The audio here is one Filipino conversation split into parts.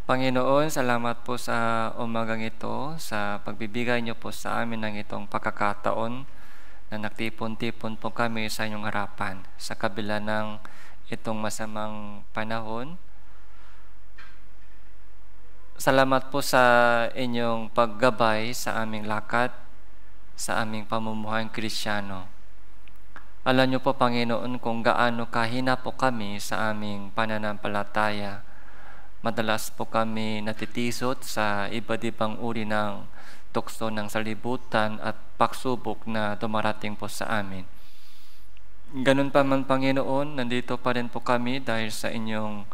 Panginoon, salamat po sa umagang ito, sa pagbibigay niyo po sa amin ng itong pagkakataon na nagtipon-tipon po kami sa inyong harapan. Sa kabila ng itong masamang panahon, salamat po sa inyong paggabay sa aming lakad, sa aming pamumuhayang Kristiyano. Alam niyo po, Panginoon, kung gaano kahina po kami sa aming pananampalataya. Madalas po kami natitisot sa iba't ibang uri ng tukso ng salibutan at pagsubok na dumarating po sa amin. Ganun pa man, Panginoon, nandito pa rin po kami dahil sa inyong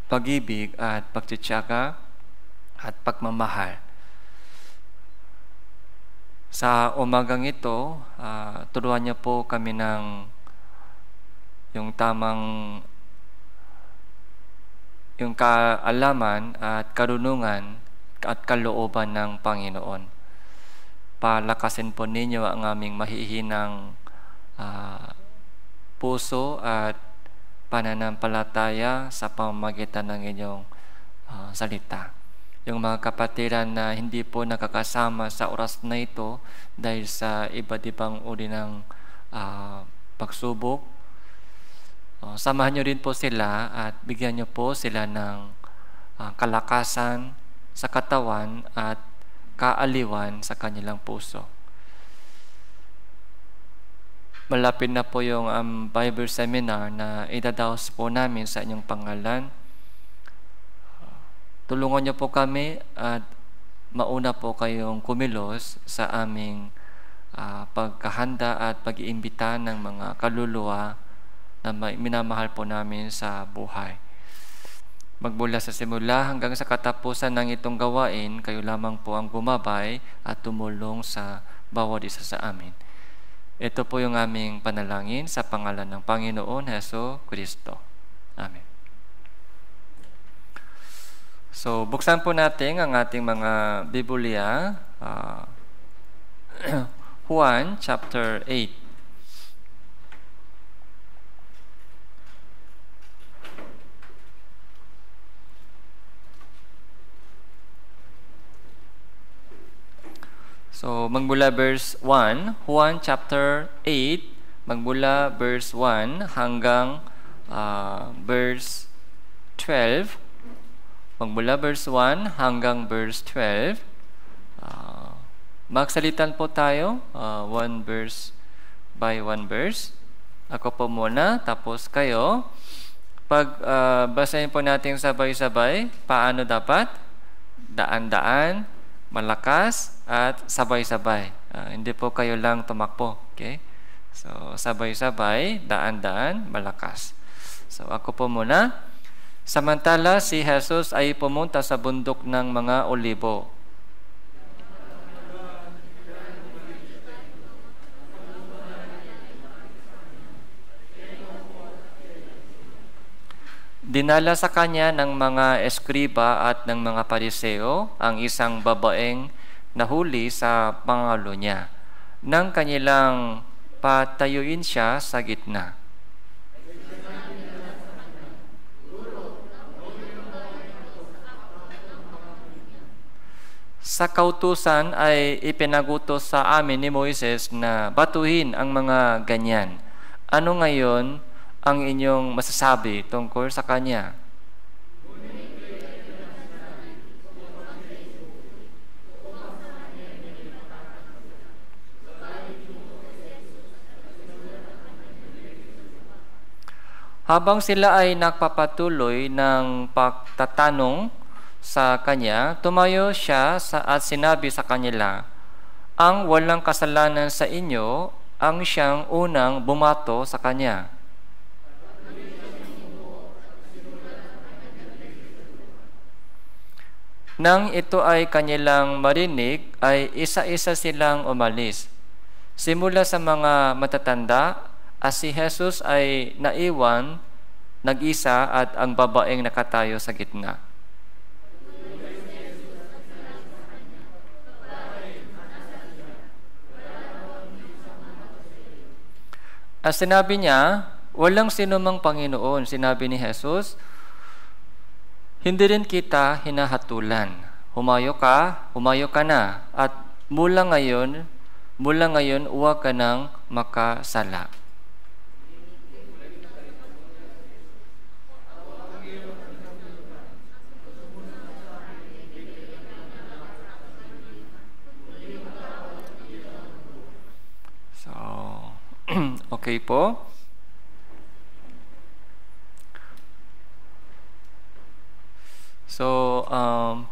pag-ibig at pagtitiyaga at pagmamahal. Sa umagang ito, turuan niyo po kami ng yung tamang yung kaalaman at karunungan at kalooban ng Panginoon. Palakasin po ninyo ang aming mahihinang puso at pananampalataya sa pamamagitan ng inyong salita. Yung mga kapatiran na hindi po nakakasama sa oras na ito dahil sa iba't ibang uri ng pagsubok, samahan niyo rin po sila at bigyan niyo po sila ng kalakasan sa katawan at kaaliwan sa kanilang puso. Malapit na po yung Bible seminar na idadaos po namin sa inyong pangalan. Tulungan niyo po kami at mauna po kayong kumilos sa aming pagkahanda at pag-iimbita ng mga kaluluwa na minamahal po namin sa buhay. Magmula sa simula hanggang sa katapusan ng itong gawain, kayo lamang po ang gumabay at tumulong sa bawat isa sa amin. Ito po yung aming panalangin sa pangalan ng Panginoon Hesus Kristo. Amen. So, buksan po natin ang ating mga Biblia. Juan chapter 8. So, magmula verse 1, Juan chapter 8, magmula verse 1 hanggang verse 12. Magmula verse 1 hanggang verse 12. Magsalitan po tayo, one verse by one verse. Ako po muna, tapos kayo. Pag basahin po natin sabay-sabay, paano dapat? Daan-daan, malakas, at sabay-sabay. Hindi po kayo lang tumakbo. Okay? So, sabay-sabay, daan-daan, malakas. So, ako po muna. Samantala, si Jesus ay pumunta sa bundok ng mga Olibo. Dinala sa kanya ng mga eskriba at ng mga pariseo ang isang babaeng nahuli sa pangalo niya, nang kanilang patayuin siya sa gitna. Sa kautusan ay ipinagutos sa amin ni Moises na batuhin ang mga ganyan. Ano ngayon ang inyong masasabi tungkol sa kanya? Habang sila ay nagpapatuloy ng pagtatanong sa kanya, tumayo siya at sinabi sa kanila, ang walang kasalanan sa inyo ang siyang unang bumato sa kanya. Nang ito ay kanilang marinig, ay isa-isa silang umalis. Simula sa mga matatanda, at si Jesus ay naiwan, nag-isa at ang babaeng nakatayo sa gitna. At sinabi niya, walang sinumang Panginoon, sinabi ni Jesus, Hindi rin kita hinahatulan. Humayo ka na. At mula ngayon, huwag ka nang makasala. So, okay po. So,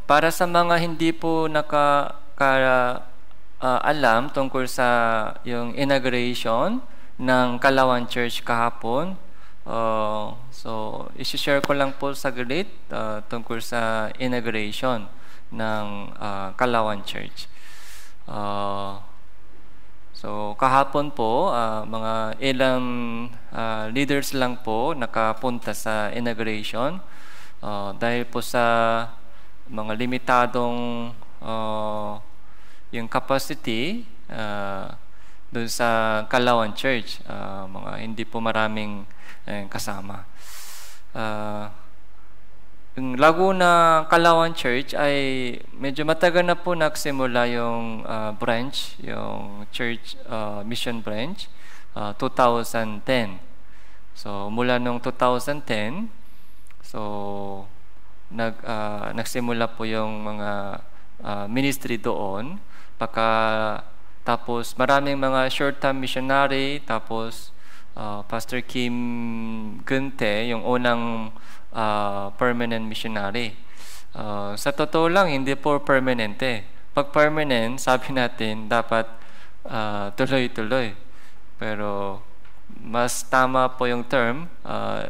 para sa mga hindi po alam tungkol sa yung inauguration ng Kalawan Church kahapon, so isi-share ko lang po saglit tungkol sa inauguration ng Kalawan Church. So kahapon po, mga ilang leaders lang po nakapunta sa inauguration. Dahil po sa mga limitadong yung capacity doon sa Kalawan Church, mga hindi po maraming kasama. Yung Laguna Kalawan Church ay medyo matagal na po nagsimula yung branch, yung church mission branch, 2010. So mula nung 2010, so nagsimula po yung mga ministry doon. Tapos maraming mga short-term missionary, tapos Pastor Kim Gunte, yung unang permanent missionary. Sa totoo lang, hindi po permanente. Pag permanent, sabi natin, dapat tuloy-tuloy. Pero mas tama po yung term,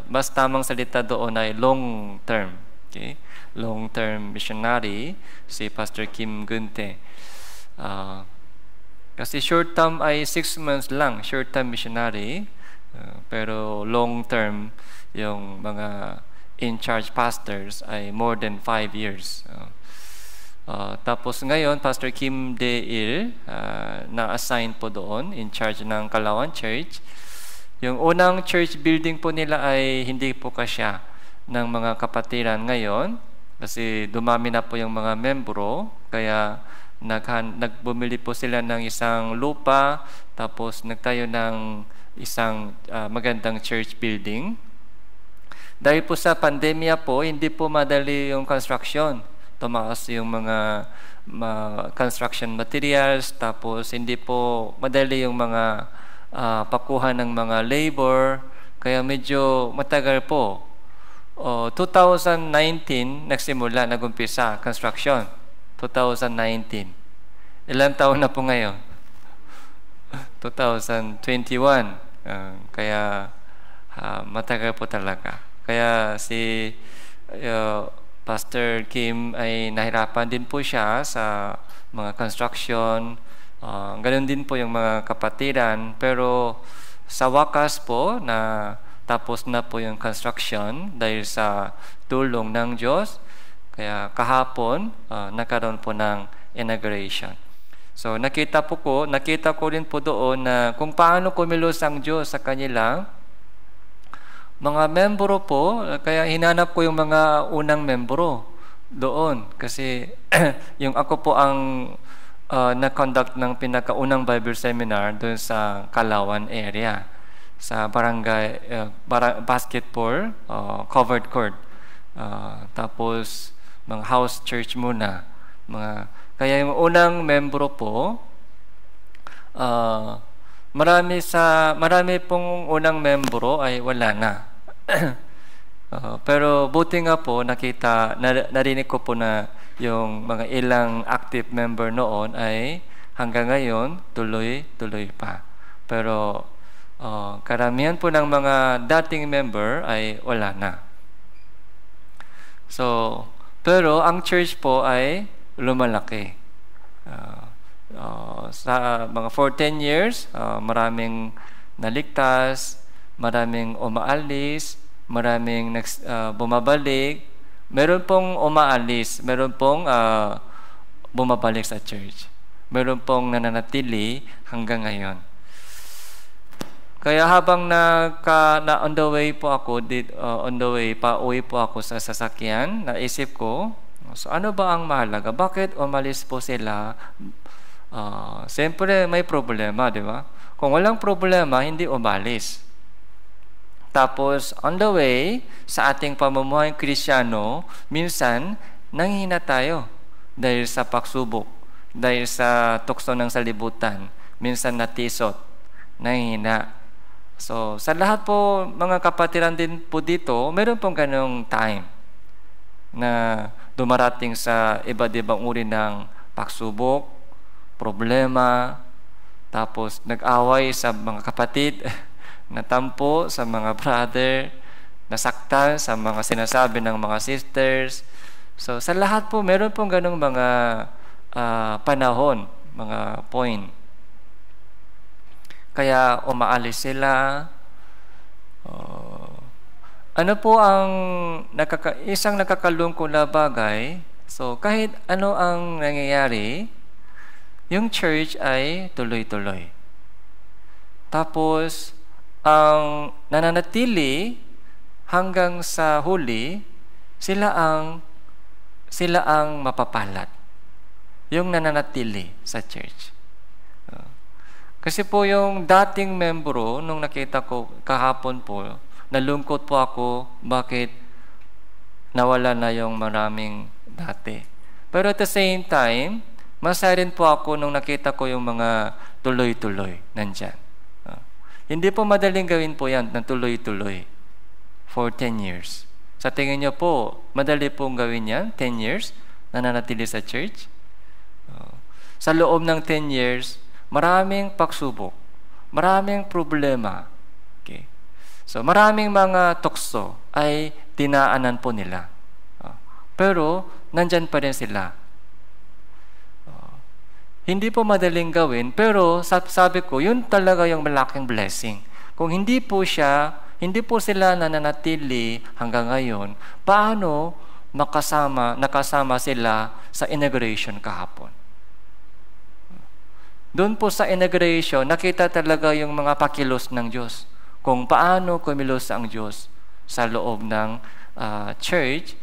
mas tamang salita doon ay long term. Okay? Long term missionary, si Pastor Kim Gunte. Kasi short term ay 6 months lang, short term missionary. Pero long term, yung mga in charge pastors ay more than 5 years. Tapos ngayon, Pastor Kim De-il na-assign po doon, in charge ng Kalawan Church. Yung unang church building po nila ay hindi po kasya ng mga kapatiran ngayon kasi dumami na po yung mga membro, kaya nagbumili po sila ng isang lupa, tapos nagtayo ng isang magandang church building. Dahil po sa pandemya po, hindi po madali yung construction. Tumaas yung mga construction materials, tapos hindi po madali yung mga pakuha ng mga labor, kaya medyo matagal po. 2019 nagumpisa construction. 2019. Ilang taon na po ngayon? 2021. Kaya matagal po talaga. Kaya si Pastor Kim ay nahirapan din po siya sa mga construction. Ganun din po yung mga kapatiran, pero sa wakas po na tapos na po yung construction dahil sa tulong ng Diyos. Kaya kahapon nagkaroon po ng inauguration. So nakita ko rin po doon na kung paano kumilos ang Diyos sa kanila mga membro po. Kaya hinanap ko yung mga unang membro doon kasi yung ako po ang na-conduct ng pinakaunang Bible seminar doon sa Kalawan area, sa barangay basketball covered court, tapos mga house church muna, kaya yung unang membro po, marami pong unang membro ay wala na. Pero buti nga po narinig ko po na yung mga ilang active member noon ay hanggang ngayon tuloy pa. Pero karamihan po ng mga dating member ay wala na. So, pero ang church po ay lumalaki. Sa mga 14 years, maraming naligtas, maraming umaalis, maraming bumabalik. Meron pong umaalis, meron pong bumabalik sa church. Meron pong nananatili hanggang ngayon. Kaya habang na on the way po ako, on the way, pauwi po ako sa sasakyan, naisip ko, so ano ba ang mahalaga? Bakit umalis po sila? Siyempre may problema, di ba? Kung walang problema, hindi umalis. Tapos, on the way, sa ating pamumuhay Kristiyano, minsan, nanghihina tayo dahil sa pagsubok, dahil sa tukso ng salibutan, minsan natisot, nanghihina. So, sa lahat po, mga kapatiran din po dito, meron pong ganong time na dumarating sa iba't ibang uri ng pagsubok, problema, tapos nag-away sa mga kapatid, natampo sa mga brother, nasaktan sa mga sinasabi ng mga sisters. So, sa lahat po, meron pong ganong mga panahon, mga point. Kaya umaalis sila. Ano po ang isang nakakalungkot na bagay? So, kahit ano ang nangyayari, yung church ay tuloy-tuloy. Tapos, ang nananatili hanggang sa huli, sila ang mapapalad. Yung nananatili sa church. Kasi po yung dating membro, nung nakita ko kahapon po, nalungkot po ako bakit nawala na yung maraming dati. Pero at the same time, masaya rin po ako nung nakita ko yung mga tuloy-tuloy nandyan. Hindi po madaling gawin po yan ng tuloy-tuloy for 10 years. Sa tingin nyo po, madali pong gawin yan, 10 years, nananatili sa church? Sa loob ng 10 years, maraming pagsubok, maraming problema. Okay. So, maraming mga tukso ay dinaanan po nila. Pero, nandyan pa rin sila. Hindi po madaling gawin, pero sabi ko, yun talaga yung malaking blessing. Kung hindi po sila nananatili hanggang ngayon, paano nakasama sila sa inauguration kahapon? Doon po sa inauguration, nakita talaga yung mga pakilos ng Diyos. Kung paano kumilos ang Diyos sa loob ng church.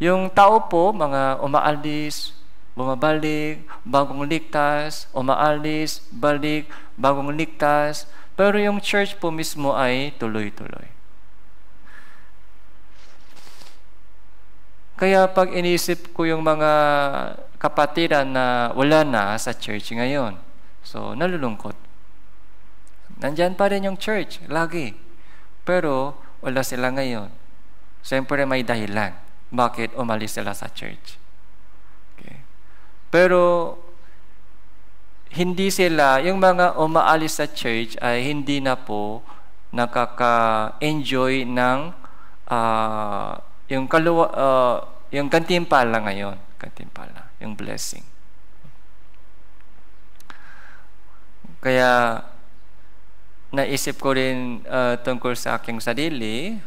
Yung tao po, mga umaalis, bumabalik, bagong ligtas, umaalis, balik, bagong ligtas. Pero yung church po mismo ay tuloy-tuloy. Kaya pag inisip ko yung mga kapatiran na wala na sa church ngayon, so nalulungkot. Nandyan pa rin yung church, lagi. Pero wala sila ngayon. Siyempre may dahilan bakit umalis sila sa church. Okay. Pero hindi sila, yung mga umaalis sa church ay hindi na po nakaka-enjoy ng yung gantimpala ngayon. Gantimpala, yung blessing. Kaya naisip ko rin tungkol sa aking sarili,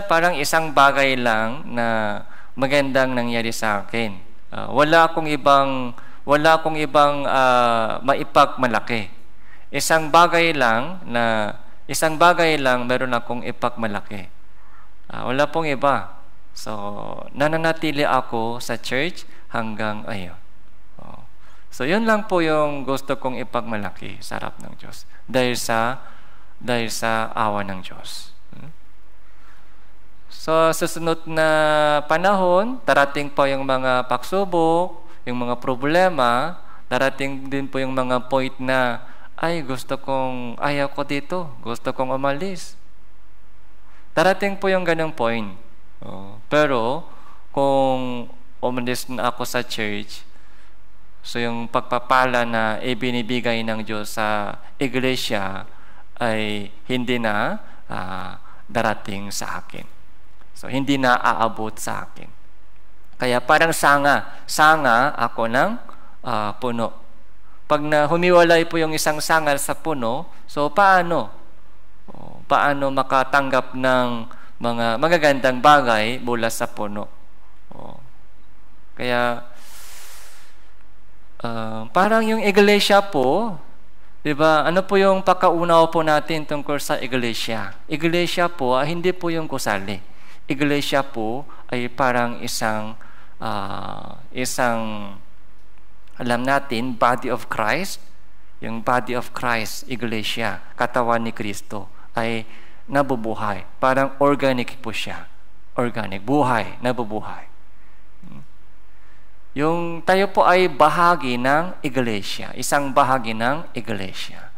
parang isang bagay lang na magandang nangyari sa akin. Wala akong ibang maipagmalaki. Isang bagay lang meron akong ipagmalaki. Wala pong iba. So, nananatili ako sa church hanggang ayon. So, yun lang po yung gusto kong ipagmalaki sa harap ng Diyos. Dahil sa awa ng Diyos. So, susunod na panahon, darating po yung mga pagsubok, yung mga problema, darating din po yung mga point na, ayaw ko dito, gusto kong umalis. Darating po yung ganong point. Pero, kung umalis na ako sa church, so yung pagpapala na ibinibigay ng Diyos sa iglesia ay hindi na darating sa akin. So, hindi na aabot sa akin. Kaya parang sanga ako ng puno. Pag humiwalay po yung isang sanga sa puno, so paano makatanggap ng mga magagandang bagay mula sa puno? Kaya parang yung iglesia po, Diba? Ano po yung pagkaunawa po natin tungkol sa iglesia? Iglesia po, hindi po yung gusali. Iglesia po ay parang isang, alam natin, body of Christ. Yung body of Christ, iglesia, katawan ni Kristo, ay nabubuhay. Parang organic po siya. Organic, buhay, nabubuhay. Yung tayo po ay bahagi ng iglesia, isang bahagi ng iglesia.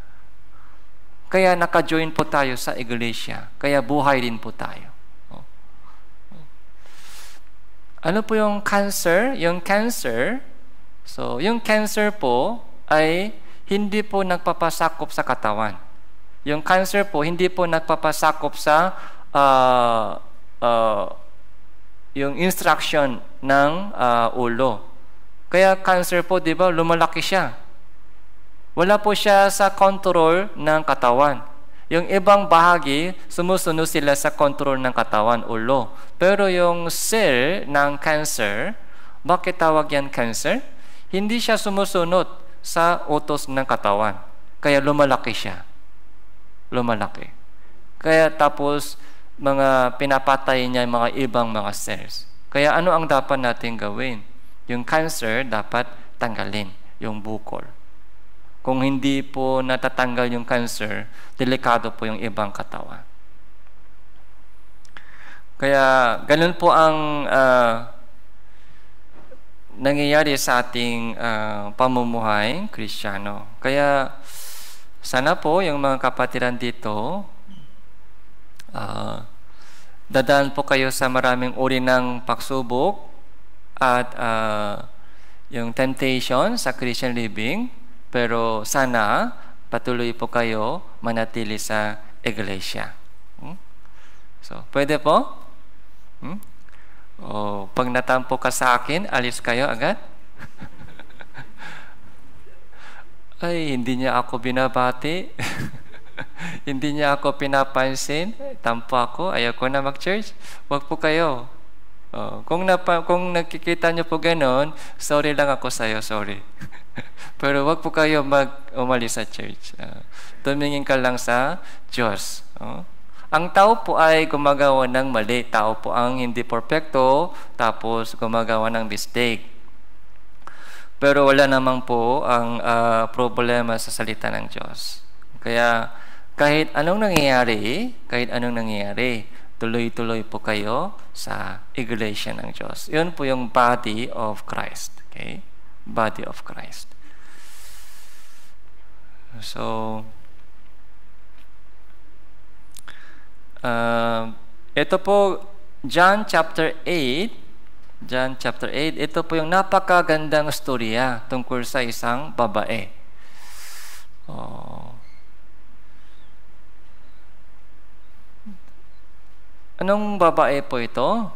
Kaya naka-join po tayo sa iglesia, kaya buhay din po tayo. Ano po yung cancer? Yung cancer, yung cancer po ay hindi po nagpapasakop sa katawan. Yung cancer po, hindi po nagpapasakop sa yung instruction ng ulo. Kaya cancer po, di ba, lumalaki siya. Wala po siya sa control ng katawan. Yung ibang bahagi, sumusunod sila sa control ng katawan, ulo. Pero yung cell ng cancer, bakit tawag yan cancer? Hindi siya sumusunod sa utos ng katawan. Kaya lumalaki siya. Lumalaki. Kaya tapos, mga pinapatay niya yung mga ibang mga cells. Kaya ano ang dapat natin gawin? Yung cancer, dapat tanggalin yung bukol. Kung hindi po natatanggal yung cancer, delikado po yung ibang katawan. Kaya, ganun po ang nangyayari sa ating pamumuhay Kristiyano. Kaya, sana po yung mga kapatiran dito, dadaan po kayo sa maraming uri ng pagsubok at yung temptation sa Christian living, pero sana patuloy po kayo manatili sa iglesia. So, pwede po? O pag natampo ka sa akin, alis kayo agad? Ay, hindi niya ako binabati. Hindi niya ako pinapansin. Tampo ako, ayaw ko na mag-church. Huwag po kayo. Kung nakikita niyo po gano'n, sorry lang ako sa'yo, sorry. Pero wag po kayo umalis sa church. Tumingin ka lang sa Diyos. Ang tao po ay gumagawa ng mali. Tao po ang hindi perfecto, tapos gumagawa ng mistake. Pero wala naman po ang problema sa salita ng Diyos. Kaya kahit anong nangyayari, tuloy-tuloy po kayo sa iglesia ng Diyos. Yun po yung body of Christ. Okay? Body of Christ. So, ito po, John chapter 8, ito po yung napakagandang storya tungkol sa isang babae. Anong babae po ito?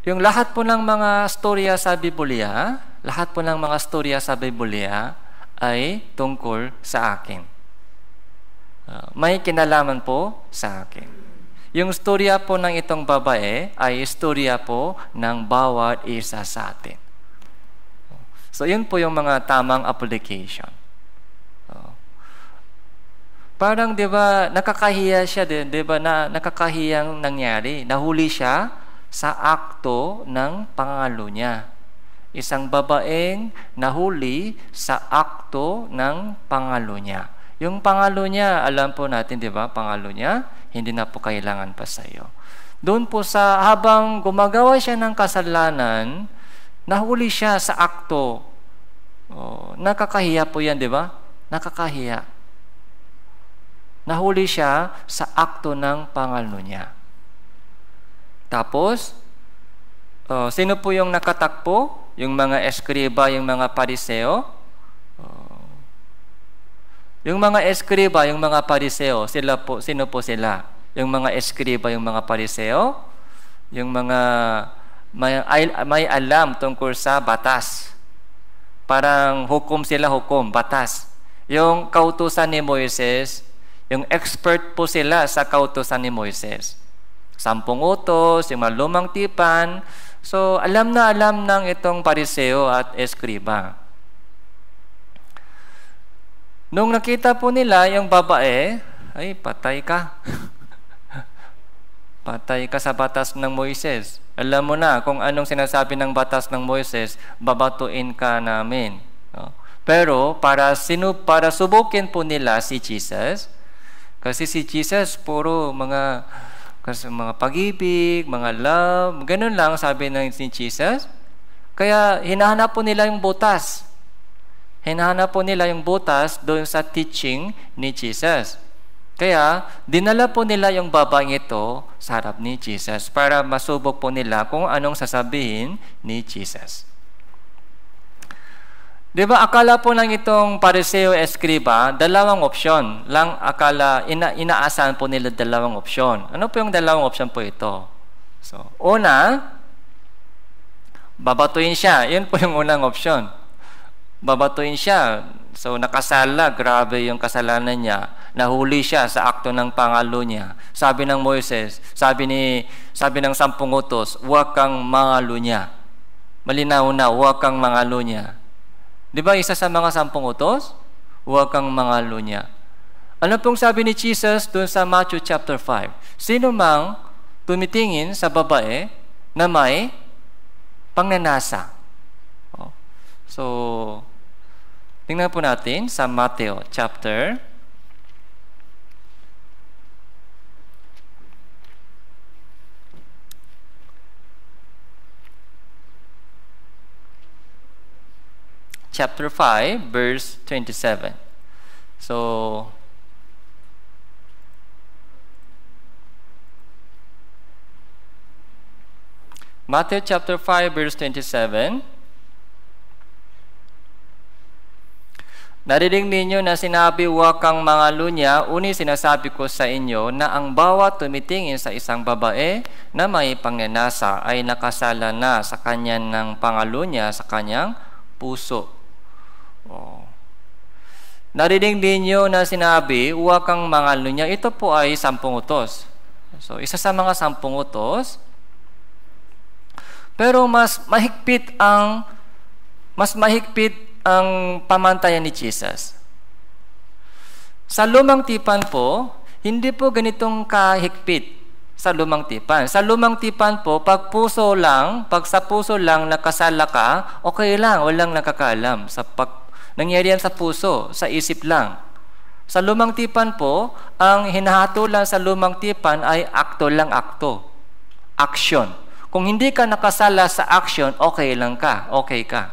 Yung lahat po ng mga storya sa Biblia, ay tungkol sa akin. May kinalaman po sa akin. Yung storya po ng itong babae ay storya po ng bawat isa sa atin. So, yun po yung mga tamang application. Parang, di ba, nakakahiya siya din, di ba, nakakahiyang nangyari. Nahuli siya sa akto ng pangalo niya. Isang babaeng nahuli sa akto ng pangalo niya. Yung pangalo niya, alam po natin, di ba, pangalo niya, hindi na po kailangan pa sa iyo. Doon po habang gumagawa siya ng kasalanan, nahuli siya sa akto. Nakakahiya po yan, di ba? Nakakahiya. Nahuli siya sa akto ng pangalo niya. Tapos, sino po yung nakatakpo? Yung mga eskriba, yung mga pariseo? Yung mga eskriba, yung mga pariseo, sino po sila? Yung mga eskriba, yung mga pariseo? Yung mga may alam tungkol sa batas. Parang hukom sila, batas. Yung kautusan ni Moises, yung expert po sila sa kautusan ni Moises. 10 utos, yung mga lumang tipan. So, alam na ng itong pariseo at eskriba. Nung nakita po nila yung babae, ay patay ka. Patay ka sa batas ng Moises. Alam mo na kung anong sinasabi ng batas ng Moises, babatuin ka namin. No? Pero para subukin po nila si Jesus, kasi si Jesus puro mga pag-ibig, mga love, ganun lang sabi ng si Jesus. Kaya hinahanap po nila yung butas. Hinahanap po nila yung butas doon sa teaching ni Jesus. Kaya, dinala po nila yung babaeng ito sa harap ni Jesus para masubok po nila kung anong sasabihin ni Jesus. Di ba, akala po ng itong Pariseo Eskriba, dalawang opsyon lang inaasahan po nila dalawang opsyon. Ano po yung dalawang opsyon po ito? So, una, babatuin siya. Yun po yung unang opsyon. Babatuin siya. So, nakasala, grabe yung kasalanan niya. Nahuli siya sa akto ng pangalo niya. Sabi ng Moises, sabi ng 10 utos, huwag kang mangalo niya. Malinaw na, huwag kang mangalo niya. Di ba, isa sa mga 10 utos? Huwag kang mangalo niya. Ano pong sabi ni Jesus doon sa Matthew chapter 5? Sino mang tumitingin sa babae na may pangnanasa? So, tingnan po natin sa Matthew chapter 5, verse 27. So, Matthew chapter 5, verse 27. Narinig ninyo na sinabi, huwag kang mangalo niya. Uni sinasabi ko sa inyo na ang bawat tumitingin sa isang babae na may pangnanasa ay nakasala na sa kanya ng pangalo niya sa kanyang puso. Oh. Narinig ninyo na sinabi, huwag kang mangalo niya. Ito po ay 10 utos. So, isa sa mga 10 utos. Pero mas mahigpit ang pamantayan ni Jesus. Sa lumang tipan po, hindi po ganitong kahigpit sa lumang tipan. Sa lumang tipan po, pag sa puso lang nakasala ka, okay lang, walang nakakaalam. Nangyari yan sa puso, sa isip lang. Sa lumang tipan po, ang hinahatulan sa lumang tipan ay akto lang akto. Action. Kung hindi ka nakasala sa action, okay lang ka, okay ka.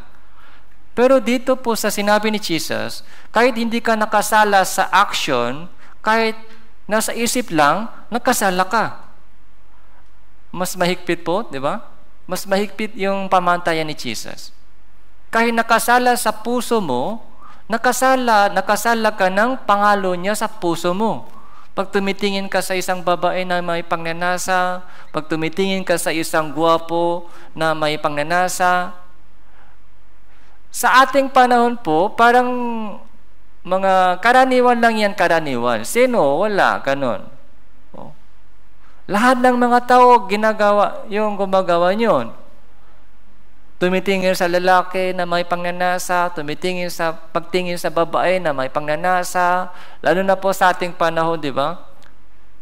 Pero dito po sa sinabi ni Jesus, kahit hindi ka nakasala sa action, kahit nasa isip lang, nakasala ka. Mas mahigpit po, di ba? Mas mahigpit yung pamantayan ni Jesus. Kahit nakasala sa puso mo, nakasala ka ng pangalo niya sa puso mo. Pag tumitingin ka sa isang babae na may pangnanasa, pag tumitingin ka sa isang gwapo na may pangnanasa, sa ating panahon po, parang mga karaniwan lang yan, karaniwan. Sino? Wala, ganun. Oh. Lahat ng mga tao gumagawa yun. Tumitingin sa lalaki na may pangnanasa, pagtingin sa babae na may pangnanasa, lalo na po sa ating panahon, di ba?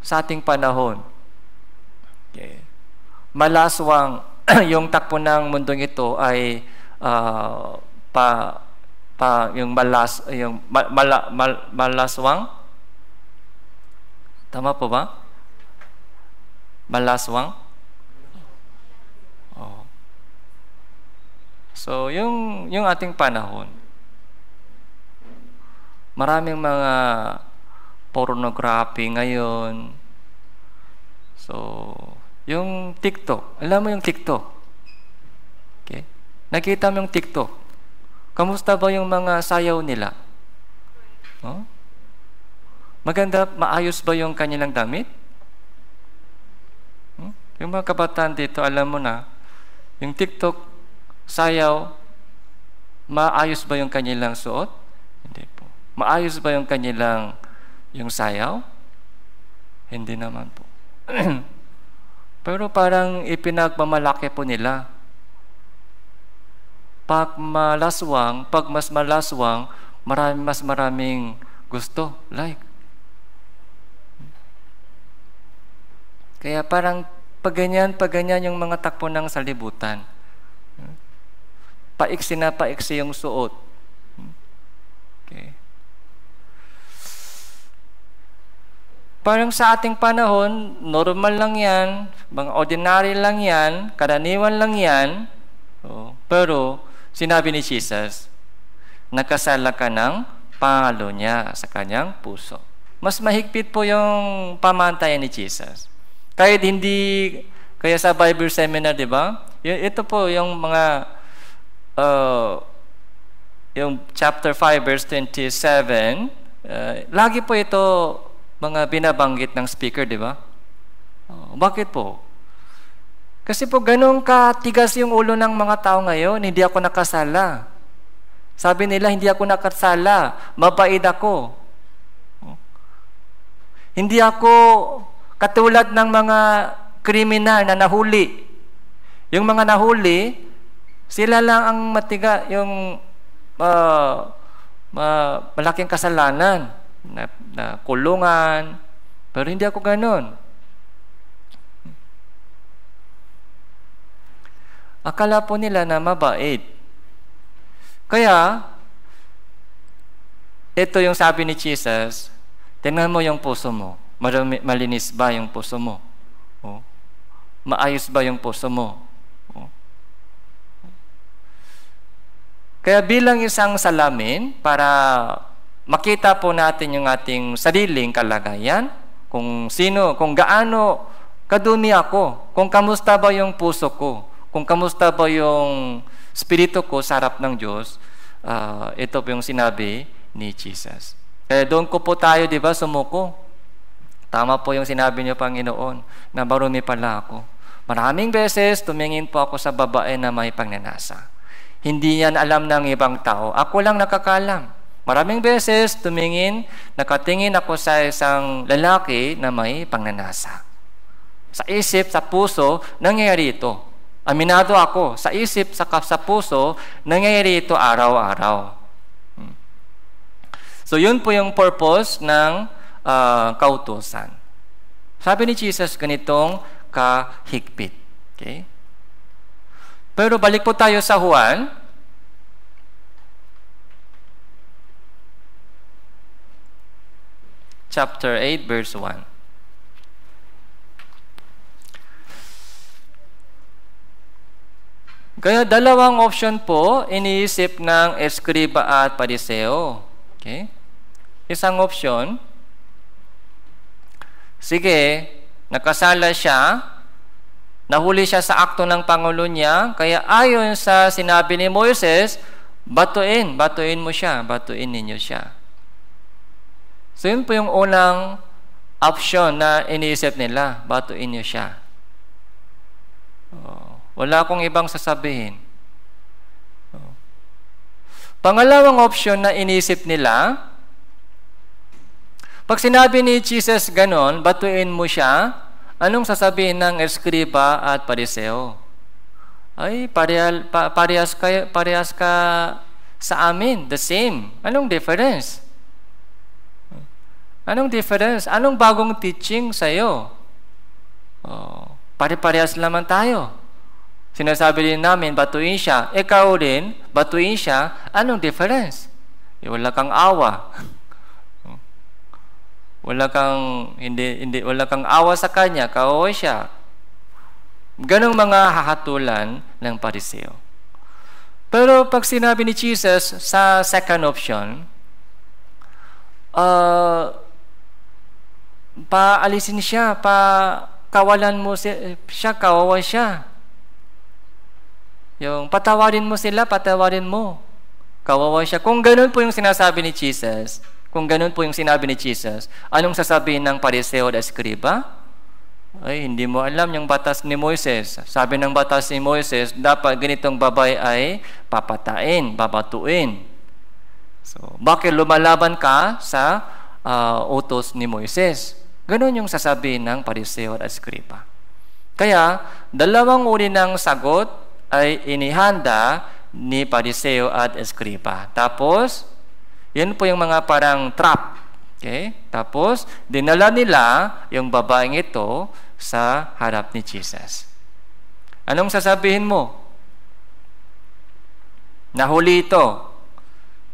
Sa ating panahon. Okay. Malaswang, yung takbo ng mundong ito ay malaswang. Tama po ba? Malaswang? Oh. So, yung ating panahon, maraming mga pornography ngayon. So, yung TikTok, alam mo yung TikTok? Okay? Nakita mo yung TikTok? Kamusta ba yung mga sayaw nila? Oh? Maganda, maayos ba yung kanilang damit? Yung mga kabataan dito, alam mo na, yung TikTok, sayaw, maayos ba yung kanilang suot? Hindi po. Maayos ba yung kanilang sayaw? Hindi naman po. Pero parang ipinagmamalaki po nila. Pag mas malaswang, mas maraming gusto, like. Kaya parang pag ganyan yung mga takbo ng salibutan. Paiksi yung suot. Okay. Parang sa ating panahon, normal lang yan, mga ordinary lang yan, karaniwan lang yan. Pero sinabi ni Jesus, nakasala ka ng pangalo niya sa kanyang puso. Mas mahigpit po yung pamantayan ni Jesus. Kaya sa Bible seminar, di ba? Ito po yung mga, yung chapter 5, verse 27, lagi po ito mga binabanggit ng speaker, di ba? Bakit po? Kasi po ganun katigas yung ulo ng mga tao ngayon, hindi ako nakasala. Sabi nila, hindi ako nakasala, mabait ako. Hindi ako katulad ng mga kriminal na nahuli. Yung mga nahuli, sila lang ang matiga, yung malaking kasalanan na kulungan. Pero hindi ako ganun. Akala po nila na mabait. Kaya, ito yung sabi ni Jesus, tingnan mo yung puso mo. Malinis ba yung puso mo? Maayos ba yung puso mo? Kaya bilang isang salamin, para makita po natin yung ating sariling kalagayan, kung gaano kadumi ako, kung kamusta ba yung puso ko, kung kamusta ba yung spirito ko sa harap ng Diyos, ito po yung sinabi ni Jesus. Kaya doon ko po tayo, di ba, sumuko. Tama po yung sinabi niyo, Panginoon, na marumi pala ako. Maraming beses tumingin po ako sa babae na may pagnanasa. Hindi yan alam ng ibang tao. Ako lang nakakalam. Maraming beses nakatingin ako sa isang lalaki na may pagnanasa. Sa isip, sa puso, nangyayari ito. Aminado ako, sa isip, sa puso, nangyayari ito araw-araw. So, yun po yung purpose ng kautusan. Sabi ni Jesus, ganitong kahigpit. Okay? Pero balik po tayo sa Juan. Chapter 8, verse 1. Kaya dalawang option po iniisip ng eskriba at pariseo. Okay? Isang option, sige, nakasala siya, nahuli siya sa akto ng Pangulo niya, kaya ayon sa sinabi ni Moises, batuin ninyo siya. So yun po yung unang option na iniisip nila, batuin niyo siya. Wala akong ibang sasabihin. Pangalawang option na inisip nila, pag sinabi ni Jesus ganon, batuin mo siya, anong sasabihin ng eskriba at pariseo? Ay, parehas ka sa amin, the same. Anong difference? Anong difference? Anong bagong teaching sa'yo? Pare-parehas naman tayo. Sinasabi din namin, batuin siya. Ikaw rin, batuin siya. Anong difference? Wala kang awa. Wala kang awa sa kanya, kaaway siya. Ganong mga hahatulan ng pariseo. Pero pag sinabi ni Jesus sa second option, paalisin siya, kawalan mo siya, kawawa siya. Yung patawarin mo sila, patawarin mo. Kawawa siya. Kung ganun po yung sinasabi ni Jesus, anong sasabihin ng pariseo at eskriba? Ay, hindi mo alam yung batas ni Moises. Sabi ng batas ni Moises, dapat ganitong babae ay papatain, babatuin. So, bakit lumalaban ka sa utos ni Moises? Ganun yung sasabihin ng pariseo at eskriba. Kaya, dalawang uri ng sagot ay inihanda ni pariseo at eskriba. Tapos, Yan po yung mga parang trap. Okay? Tapos, dinala nila yung babaeng ito sa harap ni Jesus. Anong sasabihin mo? Nahuli ito.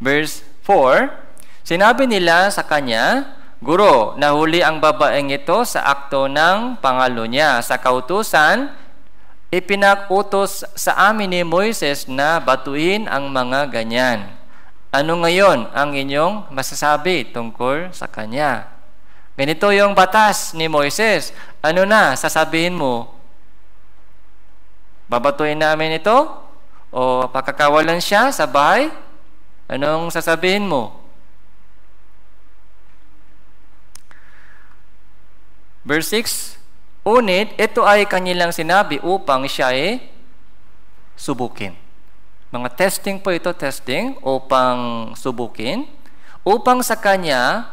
Verse 4, sinabi nila sa kanya, Guro, nahuli ang babaeng ito sa akto ng pangalo niya. Sa kautusan, ipinag-utos sa amin ni Moises na batuhin ang mga ganyan. Ano ngayon ang inyong masasabi tungkol sa kanya? Ganito yung batas ni Moises. Ano na sasabihin mo? Babatuhin namin ito? O pakakawalan siya sa bahay? Anong sasabihin mo? Verse 6, Unit, ito ay kanilang sinabi upang siya ay subukin. Mga testing po ito, testing, upang subukin, upang sa kanya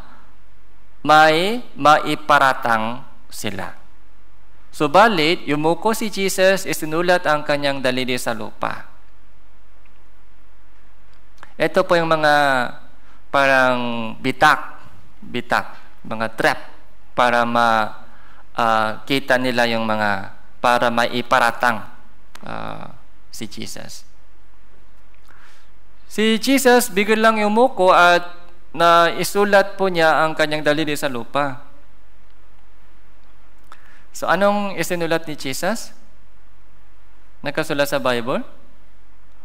may maiparatang sila. Subalit, yumuko si Jesus, isinulat ang kanyang daliri sa lupa. Ito po yung mga parang bitak, mga trap, para kita nila yung mga, para maiparatang si Jesus. Si Jesus biglang yumuko at isulat po niya ang kanyang daliri sa lupa. So anong isinulat ni Jesus? Nakasulat sa Bible?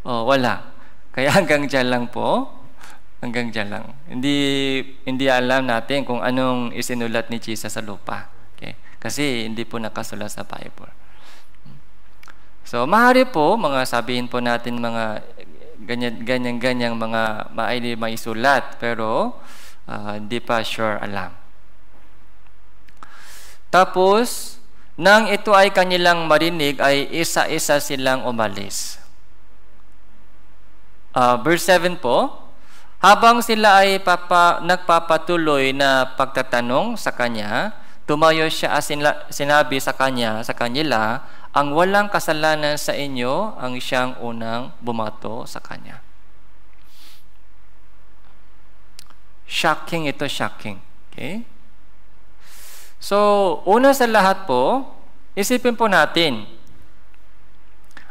Oh, wala. Kaya hanggang dyan lang po. Hanggang dyan lang. Hindi alam natin kung anong isinulat ni Jesus sa lupa. Okay? Kasi hindi po nakasulat sa Bible. So, maaari po, mga sabihin po natin mga ganyan-ganyang mga maisulat, pero hindi pa sure alam. Tapos, nang ito ay kanilang marinig, ay isa-isa silang umalis. Verse 7 po, habang sila ay nagpapatuloy na pagtatanong sa kanya, tumayo siya at sinabi sa kanila, ang walang kasalanan sa inyo ang siyang unang bumato sa kanya. Shocking ito, shocking. Okay? So, una sa lahat po, isipin po natin,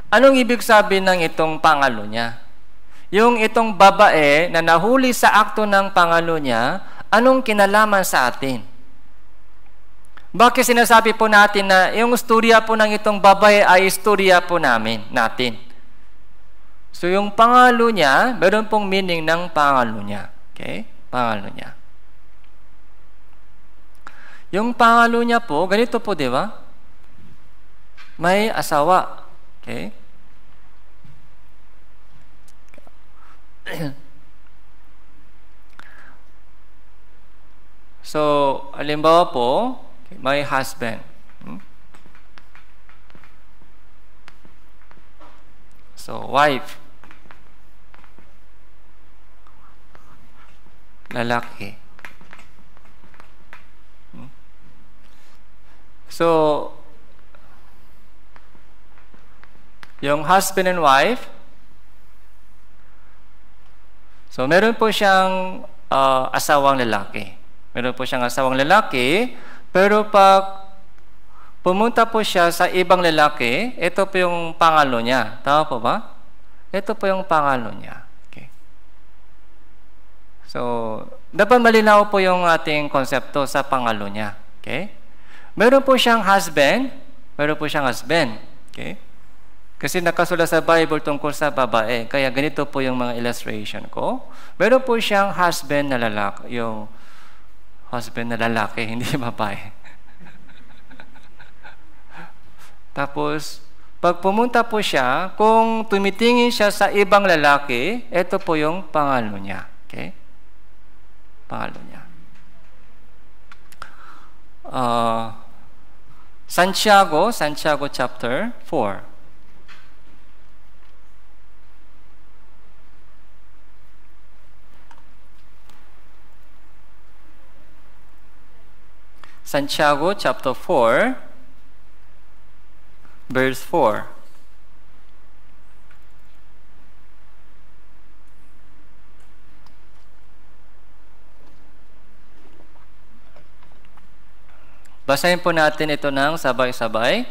anong ibig sabihin ng itong pangalo niya? Yung itong babae na nahuli sa akto ng pangalo niya, anong kinalaman sa atin? Bakit sinasabi po natin na yung istorya po ng itong babae ay istorya po natin? So yung pangalo niya, meron pong meaning ng pangalo niya. Okay? Pangalo niya. Yung pangalo niya po, ganito po, di ba? May asawa. Okay? So, halimbawa po, my husband. So, wife. Lalaki. So, yung husband and wife, so meron po siyang asawang lalaki. Meron po siyang asawang lalaki, pero pag pumunta po siya sa ibang lalaki, ito po yung pangalo niya. Tama po ba? Ito po yung pangalo niya. Okay. So, dapat malinaw po yung ating konsepto sa pangalo niya. Okay? Meron po siyang husband. Meron po siyang husband. Okay? Kasi nakasulat sa Bible tungkol sa babae. Kaya ganito po yung mga illustration ko. Meron po siyang husband na lalaki. Yung husband na lalaki, hindi babae. Tapos, pag pumunta po siya, kung tumitingin siya sa ibang lalaki, ito po yung pangalo niya. Okay? Pangalo niya. Santiago chapter 4. Santiago chapter 4, verse 4. Basahin po natin ito ng sabay-sabay.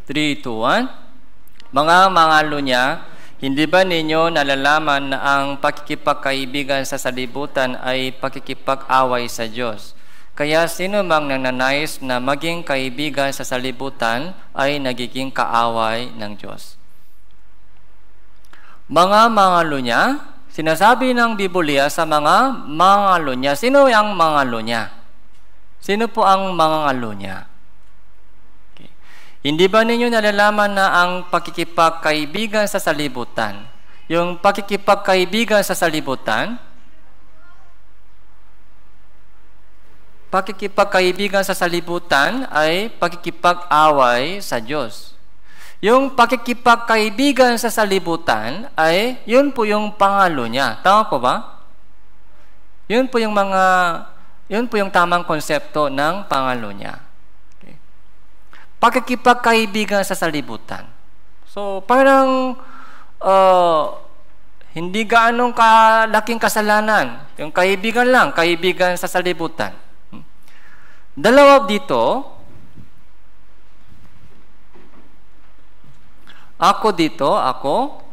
3, 2, 1. Mga mangalunya, hindi ba ninyo nalalaman na ang pakikipagkaibigan sa salibutan ay pakikipag-away sa Diyos? Kaya sino mang nananais na maging kaibigan sa salibutan ay nagiging kaaway ng Diyos. Mga mangalunya, sinasabi ng Biblia sa mga mangalunya. Sino ang mangalunya? Sino po ang mangalunya? Okay. Hindi ba ninyo nalalaman na ang pakikipagkaibigan sa salibutan, yung pakikipagkaibigan sa salibutan, ay pakikipag-away sa Diyos. Yung pakikipagkaibigan sa salibutan ay, yun po yung pangalo niya. Tama po ba? Yun po yung tamang konsepto ng pangalo niya. Okay. Pakikipagkaibigan sa salibutan. So, parang hindi gaanong kalaking kasalanan. Yung kaibigan lang, kaibigan sa salibutan. Dalawa dito, ako,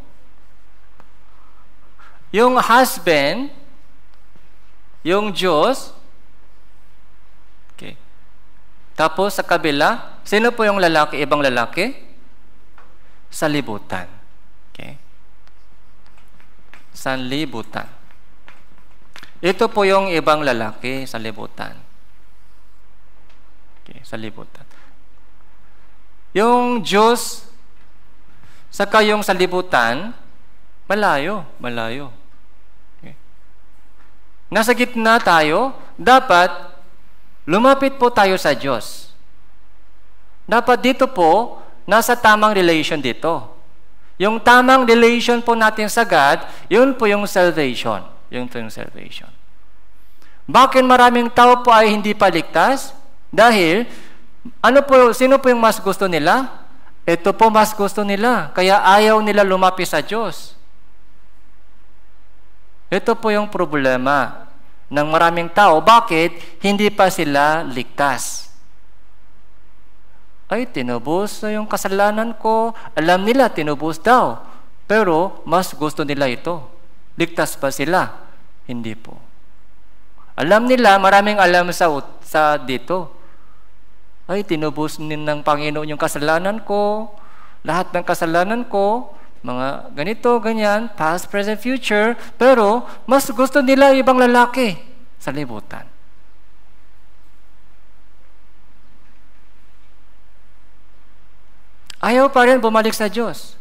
yung husband, yung Diyos, okay. Tapos sa kabila, sino po yung lalaki, ibang lalaki? Salibutan. Okay. Sanlibutan. Ito po yung ibang lalaki, salibutan. Okay, salibutan. Yung Diyos, saka yung salibutan, malayo. Okay. Nasa gitna tayo, dapat lumapit po tayo sa Diyos. Dapat dito po, nasa tamang relation dito. Yung tamang relation po natin sa God, yun po yung salvation. Yun po yung salvation. Bakit maraming tao po ay hindi paligtas? Dahil, sino po yung mas gusto nila? Ito po mas gusto nila, kaya ayaw nila lumapit sa Diyos. Ito po yung problema ng maraming tao. Bakit hindi pa sila ligtas? Ay, tinubos na yung kasalanan ko. Alam nila, tinubos daw. Pero, mas gusto nila ito. Ligtas ba sila? Hindi po. Alam nila, maraming alam sa dito. Ay, tinubos ng Panginoon yung kasalanan ko, lahat ng kasalanan ko, mga ganito, ganyan, past, present, future, pero mas gusto nila ibang lalaki sa libutan. Ayaw pa rin bumalik sa Diyos.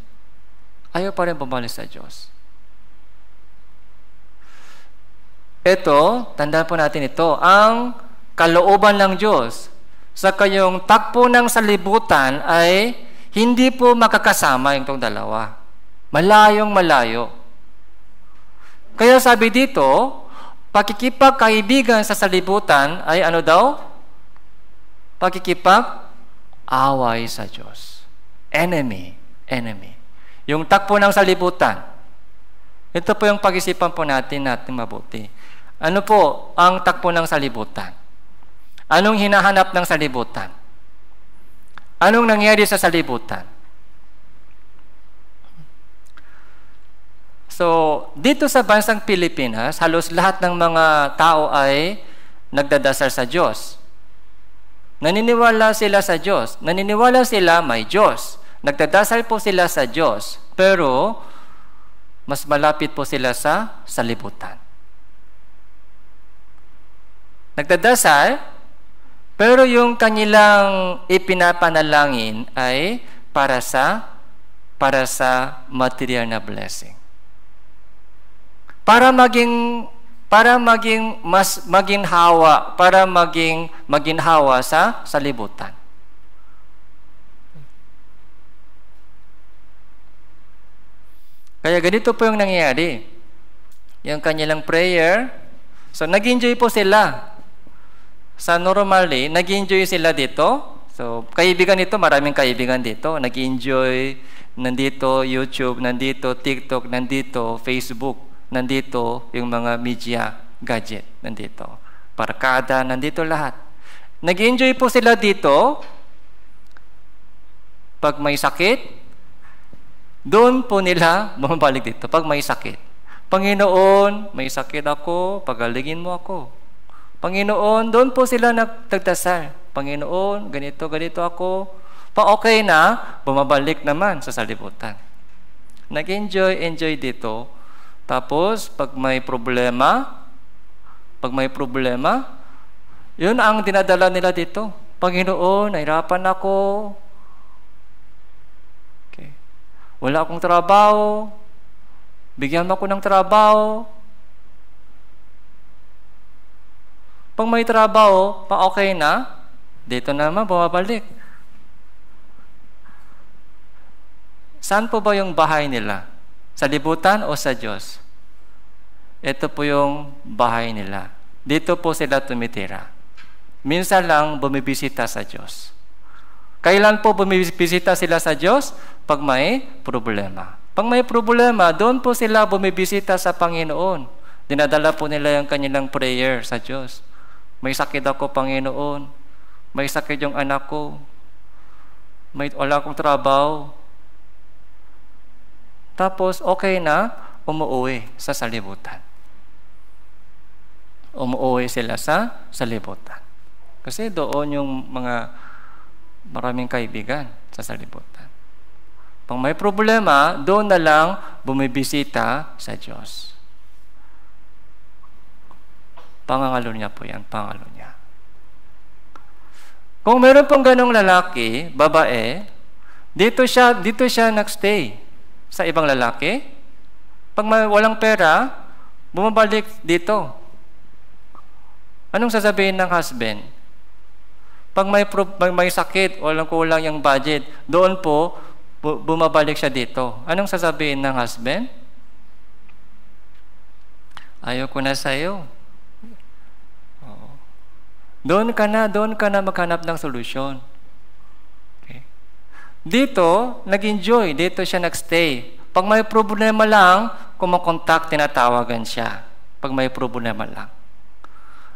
Ito, tandaan po natin ito, ang kalooban ng Diyos. Sa kayong takbo ng salibutan ay hindi po makakasama yung dalawa. Malayong-malayo. Kaya sabi dito, pakikipagkaibigan sa salibutan ay ano daw? Pakikipag-away sa Diyos. Enemy. Yung takbo ng salibutan. Ito po yung pag-isipan po natin mabuti. Ano po ang takbo ng salibutan? Anong hinahanap ng salibutan? Anong nangyari sa salibutan? So, dito sa bansang Pilipinas, halos lahat ng mga tao ay nagdadasal sa Diyos. Naniniwala sila sa Diyos. Naniniwala sila may Diyos. Nagdadasal po sila sa Diyos. Pero, mas malapit po sila sa salibutan. Nagdadasal, pero yung kanilang ipinapanalangin ay para sa material na blessing. Para maging hawa sa salibutan. Kaya ganito po yung nangyayari. Yung kanilang prayer, so nag-enjoy po sila. Sa normally, nag-enjoy sila dito. So, kaibigan nito, maraming kaibigan dito. Nag-enjoy, nandito YouTube, nandito TikTok, nandito Facebook, nandito yung mga media gadget, nandito. Barkada, nandito lahat. Nag-enjoy po sila dito. Pag may sakit, doon po nila bumabalik dito. Pag may sakit, Panginoon, may sakit ako, pagalingin mo ako. Panginoon, doon po sila nagdasal. Panginoon, ganito ako. Pa-okay na, bumabalik naman sa salibutan. Nag-enjoy dito. Tapos, pag may problema, yun ang dinadala nila dito. Panginoon, nahirapan ako. Okay. Wala akong trabaho. Bigyan mo ako ng trabaho. Pag may trabaho, pa-okay na, dito naman, bumabalik. Saan po ba yung bahay nila? Sa libutan o sa Diyos? Ito po yung bahay nila. Dito po sila tumitira. Minsan lang bumibisita sa Diyos. Kailan po bumibisita sila sa Diyos? Pag may problema. Pag may problema, doon po sila bumibisita sa Panginoon. Dinadala po nila yung kanilang prayer sa Diyos. May sakit ako, Panginoon. May sakit yung anak ko. Wala akong trabaho. Tapos, okay na, umuwi sa salibutan. Umuwi sila sa salibutan. Kasi doon yung maraming kaibigan sa salibutan. Pag may problema, doon na lang bumibisita sa Diyos. Pangangalo niya po yan, pangangalo niya. Kung meron pong ganong lalaki, babae, dito siya nagstay sa ibang lalaki. Pag walang pera, bumabalik dito. Anong sasabihin ng husband? Pag may sakit, walang kulang yung budget, doon po, bumabalik siya dito. Anong sasabihin ng husband? Ayoko na sa'yo. Doon ka na maghanap ng solusyon. Okay. Dito, nag-enjoy. Dito siya nagstay. Pag may problema lang, kumakontak, tinatawagan siya. Pag may problema lang.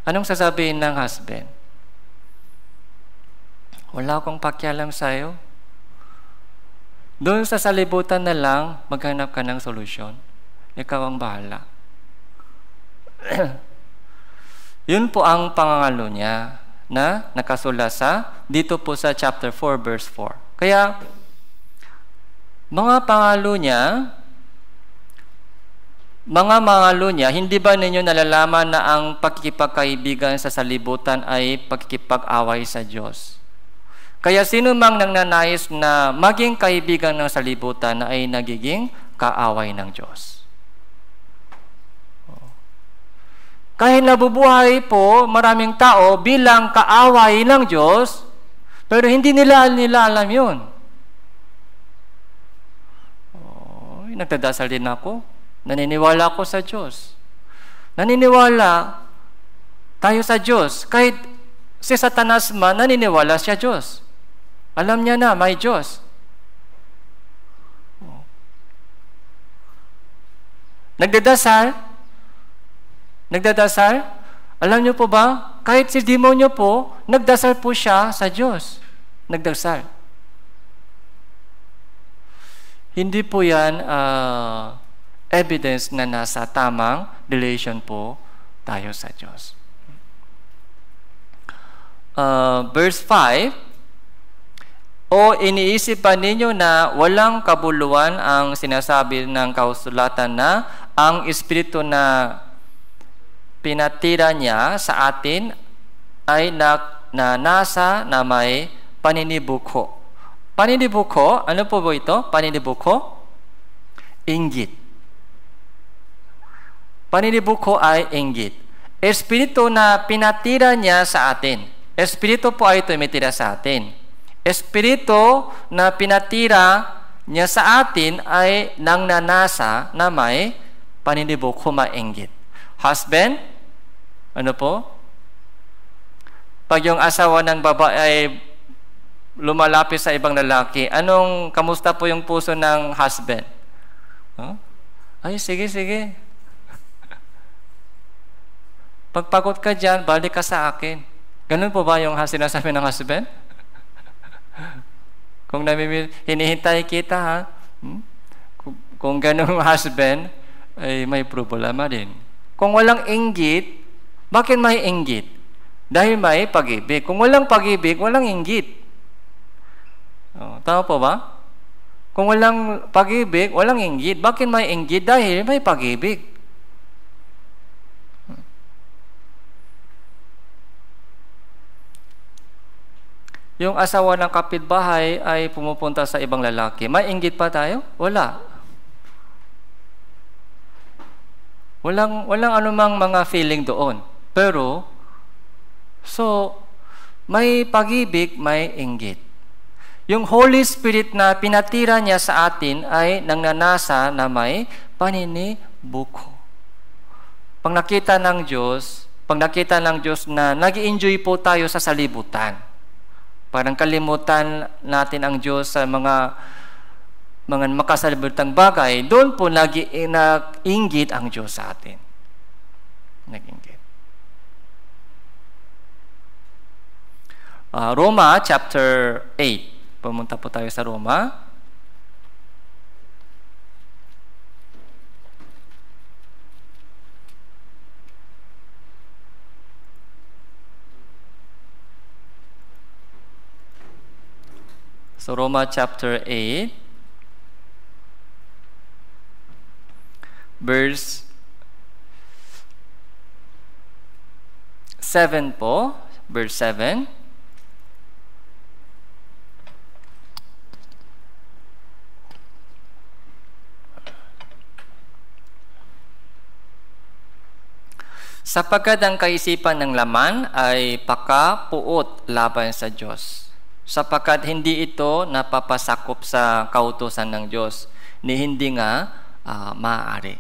Anong sasabihin ng husband? Wala akong pakialam sa'yo. Doon sa salibutan na lang, maghanap ka ng solusyon. Ikaw ang bahala. Yun po ang pangangalo niya na nakasula dito po sa chapter 4, verse 4. Kaya, mga pangalo niya, hindi ba ninyo nalalaman na ang pagkikipagkaibigan sa salibutan ay pagkikipag-away sa Diyos? Kaya sino mang nangnanais na maging kaibigan ng salibutan ay nagiging kaaway ng Diyos. Kahit nabubuhay po maraming tao bilang kaaway ng Diyos, pero hindi nila alam yun. Nagdadasal din ako. Naniniwala ako sa Diyos. Naniniwala tayo sa Diyos. Kahit si Satanas man, naniniwala siya Diyos. Alam niya na, may Diyos. Nagdadasal, alam niyo po ba, kahit si demonyo po, nagdasal po siya sa Diyos. Nagdasal. Hindi po yan evidence na nasa tamang relation po tayo sa Diyos. Verse 5, o iniisip ba ninyo na walang kabuluhan ang sinasabi ng kausulatan na ang Espiritu na pinatira niya sa atin ay nasa na may paninibukho. Paninibukho, ano po ba ito? Paninibukho? Inggit. Paninibukho ay inggit. Espiritu na pinatira niya sa atin. Espiritu po ay tumitira sa atin. Espiritu na pinatira niya sa atin ay nangnanasa na may paninibukho, mainggit. Husband, ano po? Pag yung asawa ng babae ay lumalapit sa ibang lalaki, kamusta po yung puso ng husband? Huh? Ay, sige. Pagpagod ka dyan, balik ka sa akin. Ganun po ba yung sinasabi ng husband? Kung hinihintay kita, ha? Kung ganun husband, ay may problema din. Kung walang inggit, bakit may inggit? Dahil may pag-ibig. Kung walang pag-ibig, walang inggit. Tama po ba? Kung walang pag-ibig, walang inggit. Bakit may inggit? Dahil may pag-ibig. Yung asawa ng kapitbahay ay pumupunta sa ibang lalaki. May inggit pa tayo? Wala. Walang anumang mga feeling doon. Pero, may pag-ibig, may inggit. Yung Holy Spirit na pinatira niya sa atin ay nangnanasa na may paninibuko. Pag nakita ng Diyos na nag-i-enjoy po tayo sa salibutan, parang kalimutan natin ang Diyos sa mga makasalibutang bagay, doon po nag-inggit ang Diyos sa atin. Nag-inggit. Roma chapter 8. Pumunta po tayo sa Roma. So Roma chapter 8, verse 7 po, verse 7. Sapagkat ang kaisipan ng laman ay pakapuot laban sa Diyos. Sapagkat hindi ito napapasakop sa kautusan ng Diyos, ni hindi nga maaari.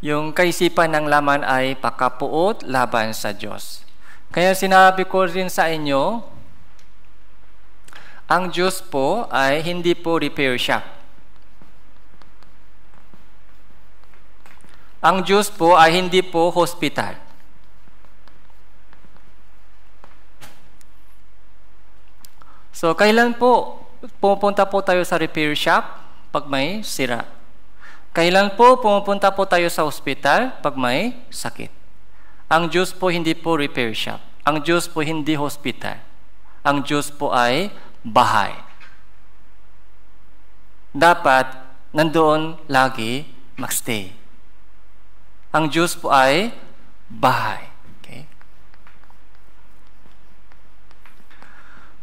Yung kaisipan ng laman ay pakapuot laban sa Diyos. Kaya sinabi ko rin sa inyo, ang Diyos po ay hindi po repair shop. Ang Diyos po ay hindi po hospital. So, kailan po pupunta po tayo sa repair shop? Pag may sira. Kailan po pupunta po tayo sa hospital? Pag may sakit. Ang Diyos po hindi po repair shop. Ang Diyos po hindi hospital. Ang Diyos po ay bahay. Dapat nandoon lagi magstay. Ang Diyos po ay bahay.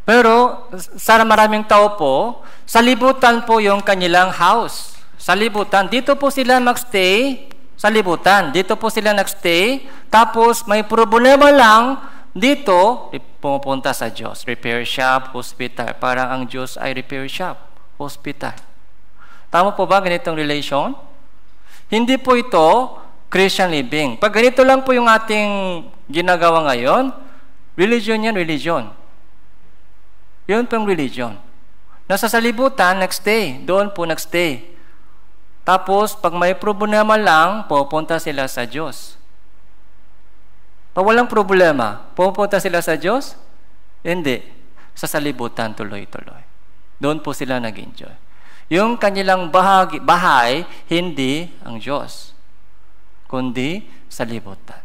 Pero sa maraming tao po, sa libutan po yung kanilang house. Sa libutan, dito po sila magstay sa libutan. Dito po sila nagstay. Tapos may problema lang dito, pumupunta sa Diyos. Repair shop, hospital. Parang ang Diyos ay repair shop, hospital. Tama po ba ganitong relation? Hindi po ito Christian living. Pag ganito lang po yung ating ginagawa ngayon, religion yan, religion. Yun pong religion. Nasa salibutan, nagstay. Doon po nagstay. Tapos, pag may problema lang, pupunta sila sa Diyos. Pag walang problema, pupunta sila sa Diyos? Hindi. Sa salibutan, tuloy-tuloy. Doon po sila nag-enjoy. Yung kanilang bahay, hindi ang Diyos, kundi salibutan.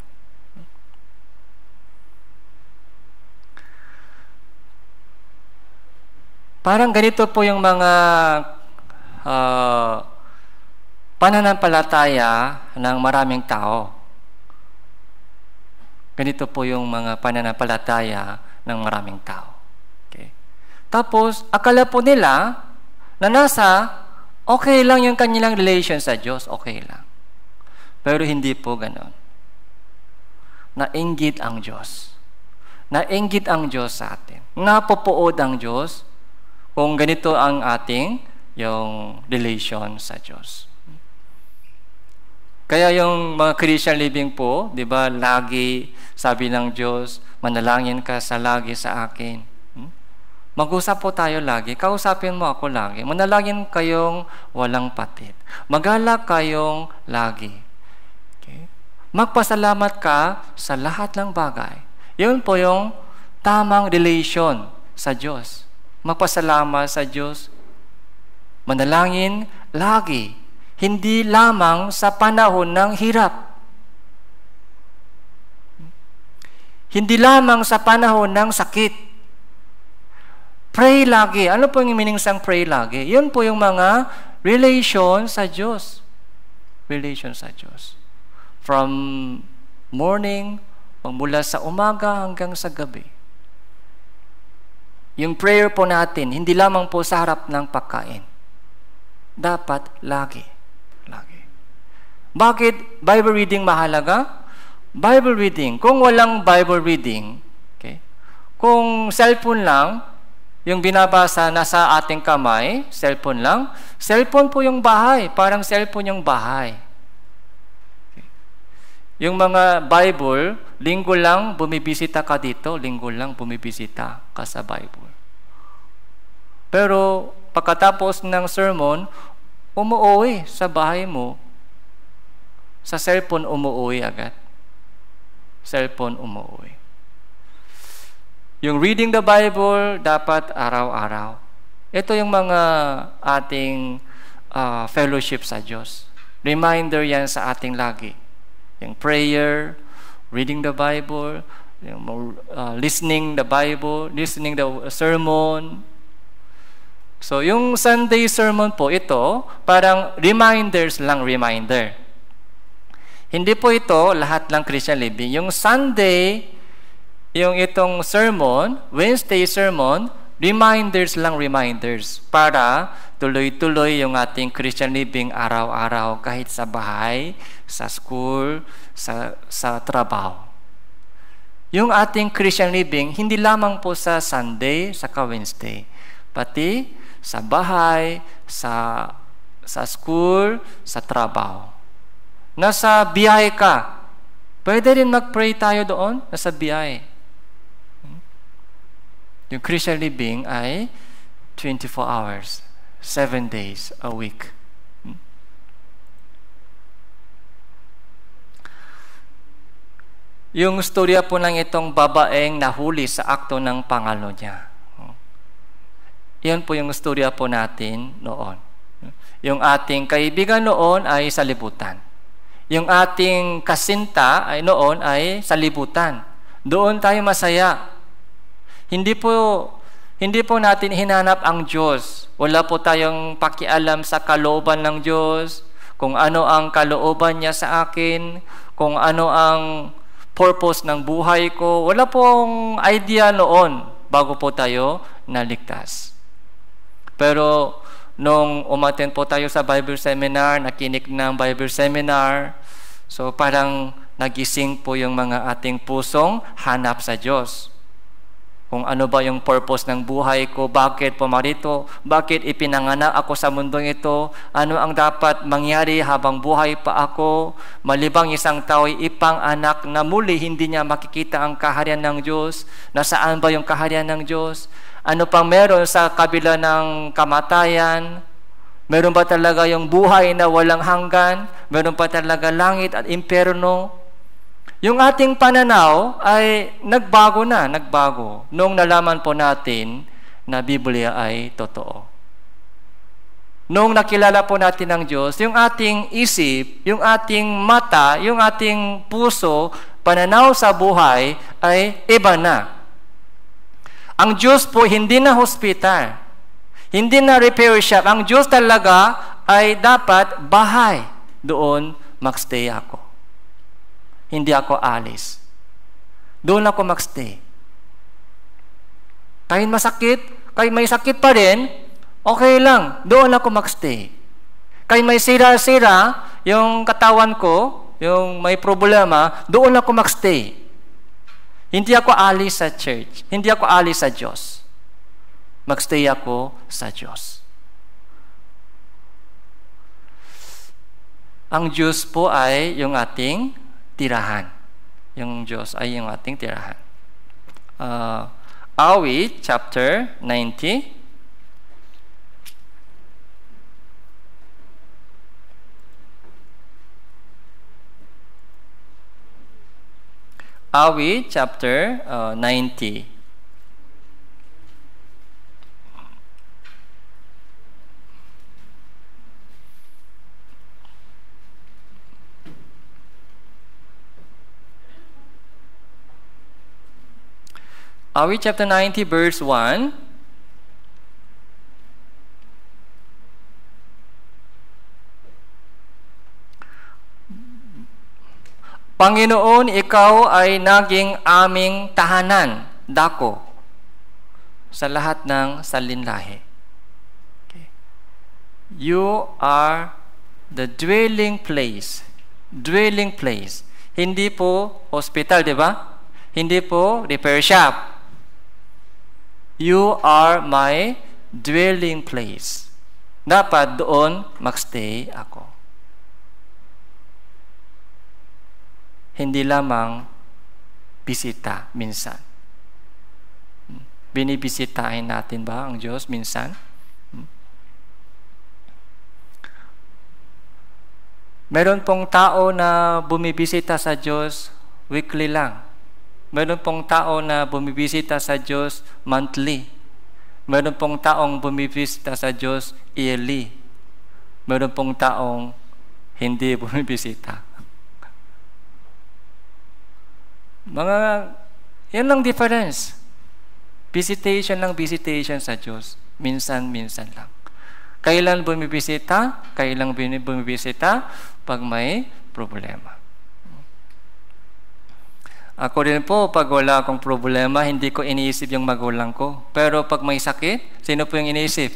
Parang ganito po yung mga pananampalataya ng maraming tao. Ganito po yung mga pananampalataya ng maraming tao. Okay. Tapos, akala po nila na okay lang yung kanilang relation sa Diyos, okay lang. Pero hindi po ganon. Nainggit ang Diyos. Nainggit ang Diyos sa atin. Napupuod ang Diyos kung ganito ang ating yung relation sa Diyos. Kaya yung mga Christian living po, di ba, lagi sabi ng Diyos, manalangin ka sa lagi sa akin. Mag-usap po tayo lagi. Kausapin mo ako lagi. Manalangin kayong walang patid. Magalak kayong lagi. Okay? Magpasalamat ka sa lahat ng bagay. Yun po yung tamang relation sa Diyos. Magpasalamat sa Diyos. Manalangin lagi. Hindi lamang sa panahon ng hirap. Hindi lamang sa panahon ng sakit. Pray lagi. Ano po yung meaning sang pray lagi? Yun po yung mga relation sa Diyos. Relation sa Diyos. From morning, mula sa umaga hanggang sa gabi. Yung prayer po natin, hindi lamang po sa harap ng pagkain. Dapat lagi. Lagi. Bakit Bible reading mahalaga? Bible reading. Kung walang Bible reading, okay, kung cellphone lang, yung binabasa nasa ating kamay, cellphone lang, cellphone po yung bahay, parang cellphone yung bahay. Okay. Yung mga Bible, linggo lang bumibisita ka dito, linggo lang bumibisita ka sa Bible. Pero pagkatapos ng sermon, umuwi sa bahay mo, sa cellphone umuwi agad. Cellphone umuwi. Yung reading the Bible, dapat araw-araw. Ito yung mga ating fellowship sa Diyos. Reminder yan sa ating lagi. Yung prayer, reading the Bible, yung listening the Bible, listening the sermon. So, yung Sunday sermon po, ito, parang reminders lang, reminder. Hindi po ito lahat ng Christian living. Yung Sunday, yung itong sermon, Wednesday sermon, reminders lang, reminders. Para tuloy-tuloy yung ating Christian living araw-araw, kahit sa bahay, sa school, sa trabaho. Yung ating Christian living, hindi lamang po sa Sunday, sa Wednesday. Pati sa bahay, sa school, sa trabaho. Nasa biyahe ka, pwede rin mag-pray tayo doon, nasa biyahe. Yung Christian living ay 24 hours, 7 days a week. Yung storya po ng itong babaeng nahuli sa akto ng pangalo niya. Yan po yung storya po natin noon. Yung ating kaibigan noon ay sa libutan. Yung ating kasinta ay noon ay sa libutan. Doon tayo masaya. Hindi po natin hinanap ang Diyos. Wala po tayong pakialam sa kalooban ng Diyos, kung ano ang kalooban niya sa akin, kung ano ang purpose ng buhay ko. Wala pong idea noon bago po tayo naligtas. Pero nung umattend po tayo sa Bible seminar, nakinig ng Bible seminar, so parang nagising po yung mga ating pusong hanap sa Diyos. Kung ano ba yung purpose ng buhay ko, bakit pumarito, bakit ipinanganak ako sa mundong ito, ano ang dapat mangyari habang buhay pa ako, malibang isang tao'y ipang-anak na muli hindi niya makikita ang kaharian ng Diyos, nasaan ba yung kaharian ng Diyos, ano pang meron sa kabila ng kamatayan, meron ba talaga yung buhay na walang hanggan, meron pa talaga langit at impyerno. Yung ating pananaw ay nagbago. Nung nalaman po natin na Biblia ay totoo. Nung nakilala po natin ang Diyos, yung ating isip, yung ating mata, yung ating puso, pananaw sa buhay ay iba na. Ang Diyos po hindi na hospital, hindi na repair shop. Ang Diyos talaga ay dapat bahay. Doon magstay ako. Hindi ako alis. Doon ako magstay. Kahit masakit, kahit may sakit pa rin, okay lang. Doon ako magstay. Kahit may sira-sira yung katawan ko, yung may problema, doon ako magstay. Hindi ako alis sa church. Hindi ako alis sa Diyos. Magstay ako sa Diyos. Ang Diyos po ay yung ating tirahan. Yung Diyos ay yung ating tirahan. Awit, chapter 90. Awit chapter 90. Awit chapter 90 verse 1. Panginoon, ikaw ay naging aming tahanan, dako, sa lahat ng salinlahi. Okay. You are the dwelling place. Dwelling place. Hindi po hospital, di ba? Hindi po repair shop. You are my dwelling place. Dapat doon magstay ako. Hindi lamang bisita minsan. Binibisitahin natin ba ang Diyos minsan? Meron pong tao na bumibisita sa Diyos weekly lang. Meron pong tao na bumibisita sa Diyos monthly. Meron pong taong bumibisita sa Diyos yearly. Meron pong taong hindi bumibisita. Yan lang difference. Visitation lang visitation sa Diyos. Minsan-minsan lang. Kailan bumibisita? Kailan bumibisita? Pag may problema. Ako rin po, pag wala akong problema, hindi ko iniisip yung magulang ko. Pero pag may sakit, sino po yung iniisip?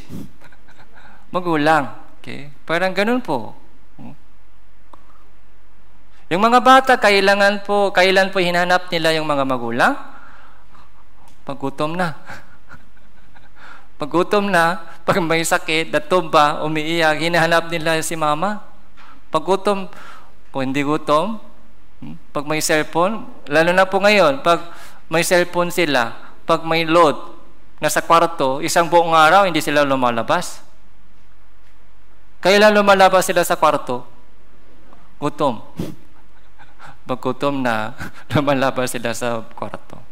Magulang. Okay? Parang ganun po. Yung mga bata, kailan po hinanap nila yung mga magulang? Paggutom na. Paggutom na, pag may sakit, datumba, umiiyak, hinahanap nila si mama. Paggutom, kung hindi gutom, pag may cellphone, lalo na po ngayon, pag may cellphone sila, pag may load, nasa kwarto, isang buong araw, hindi sila lumalabas. Kailan lumalabas sila sa kwarto? Gutom. Pag gutom na, lumalabas sila sa kwarto.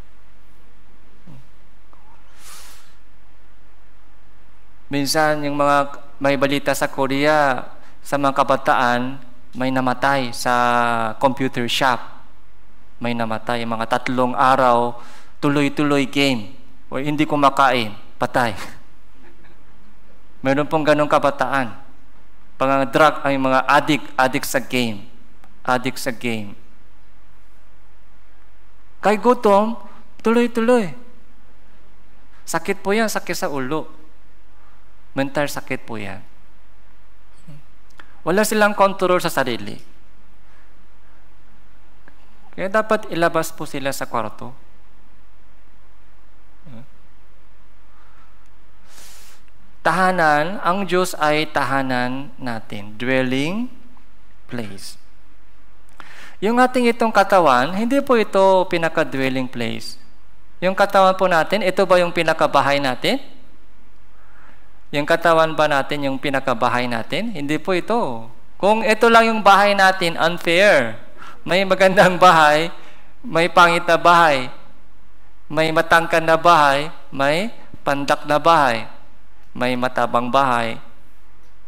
Minsan, yung mga may balita sa Korea, sa mga kabataan, may namatay sa computer shop. May namatay. Mga 3 araw, tuloy-tuloy game. O hindi kumakain, patay. Meron pong ganong kabataan. Pang drug ay mga addict sa game. Addict sa game. Kay gutom, tuloy-tuloy. Sakit po yan, sakit sa ulo. Mental sakit po yan. Wala silang control sa sarili. Kaya dapat ilabas po sila sa kwarto. Tahanan, ang Diyos ay tahanan natin. Dwelling place. Yung ating itong katawan, hindi po ito pinaka-dwelling place. Yung katawan po natin, ito ba yung pinaka-bahay natin? Yung katawan ba natin yung pinakabahay natin? Hindi po ito. Kung ito lang yung bahay natin, unfair. May magandang bahay, may pangit na bahay, may matangkad na bahay, may pandak na bahay, may matabang bahay,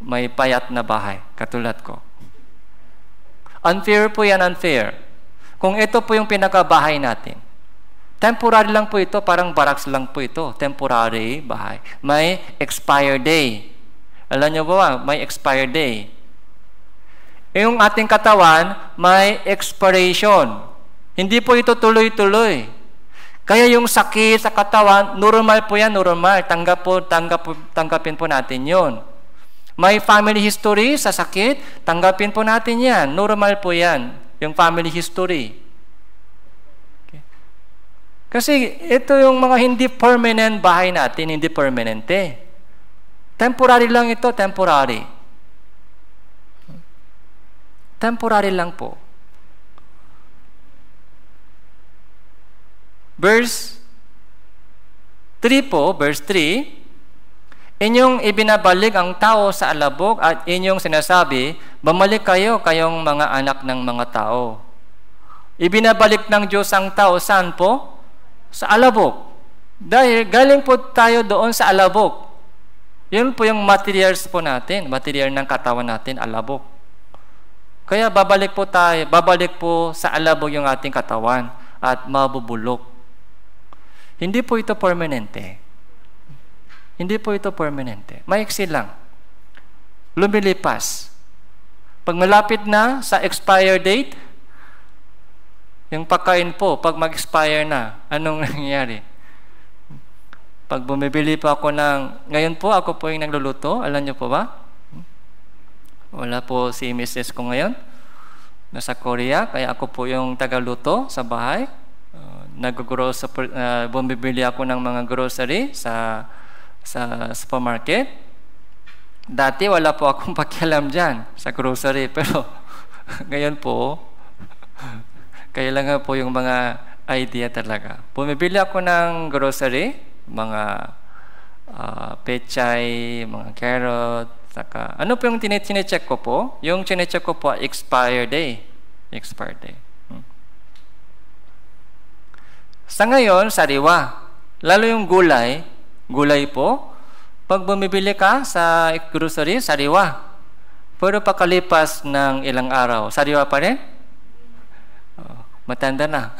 may payat na bahay, katulad ko. Unfair po yan, unfair. Kung ito po yung pinakabahay natin, temporary lang po ito, parang barracks lang po ito. Temporary bahay. May expire day. Alam niyo ba, may expire day. Yung ating katawan, may expiration. Hindi po ito tuloy-tuloy. Kaya yung sakit sa katawan, normal po yan, normal. Tanggapin po natin yon. May family history sa sakit, tanggapin po natin yan. Normal po yan, yung family history. Kasi ito yung mga hindi permanent bahay natin, hindi permanente. Temporary lang ito, temporary. Temporary lang po. Verse 3 po, verse 3, inyong ibinabalik ang tao sa alabok at inyong sinasabi, bumalik kayo, kayong mga anak ng mga tao. Ibinabalik ng Diyos ang tao, saan po? Sa alabok. Dahil galing po tayo doon sa alabok. Yun po yung materials po natin, material ng katawan natin, alabok. Kaya babalik po sa alabok yung ating katawan at mabubulok. Hindi po ito permanente. Hindi po ito permanente. Maiksi lang. Lumilipas. Pag malapit na sa expire date, yung pagkain po, pag mag-expire na, anong nangyayari? Pag bumibili po ako ngayon po, ako po yung nagluluto. Alam niyo po ba? Wala po si Mrs. ko ngayon. Nasa Korea, kaya ako po yung tagaluto sa bahay. Bumibili ako ng mga grocery sa supermarket. Dati wala po akong pakialam dyan sa grocery, pero ngayon po, kailangan po yung mga idea talaga. Bumibili ako ng grocery, mga pechay, mga carrot, saka, ano po yung tine-check ko po? Yung tine-check ko po, expire day. Expire day. Sa ngayon, sariwa. Lalo yung gulay po, pag bumibili ka sa grocery, sariwa. Pero pagkalipas ng ilang araw, sariwa pa rin? Matanda na.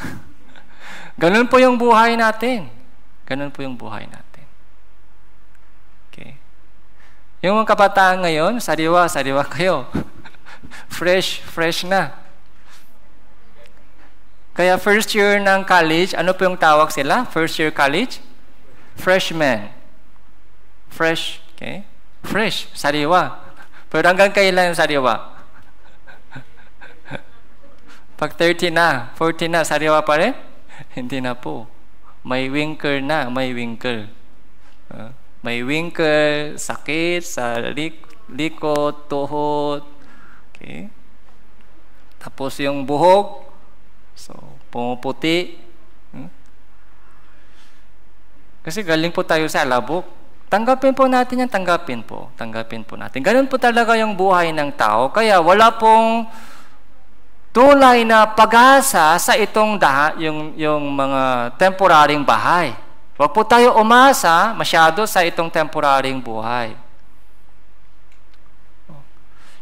Ganun po yung buhay natin. Ganun po yung buhay natin. Okay. Yung mga kabataan ngayon, sariwa kayo. fresh na. Kaya first year ng college, ano po yung tawag sila? First year college? Freshman. Fresh, okay? Fresh, sariwa. Pero hanggang kailan yung sariwa? Pag 30 na, 40 na, sariwa pa rin? Hindi na po. May winkle na, may winkle. May winkle, sakit sa likod, tuhod. Okay? Tapos yung buhok, so pumuputi. Kasi galing po tayo sa alabok. Tanggapin po natin yan, tanggapin po natin. Ganun po talaga yung buhay ng tao. Kaya wala pong tunay na pag-asa sa itong yung mga temporaryong bahay. Huwag po tayo umasa masyado sa itong temporaryong buhay.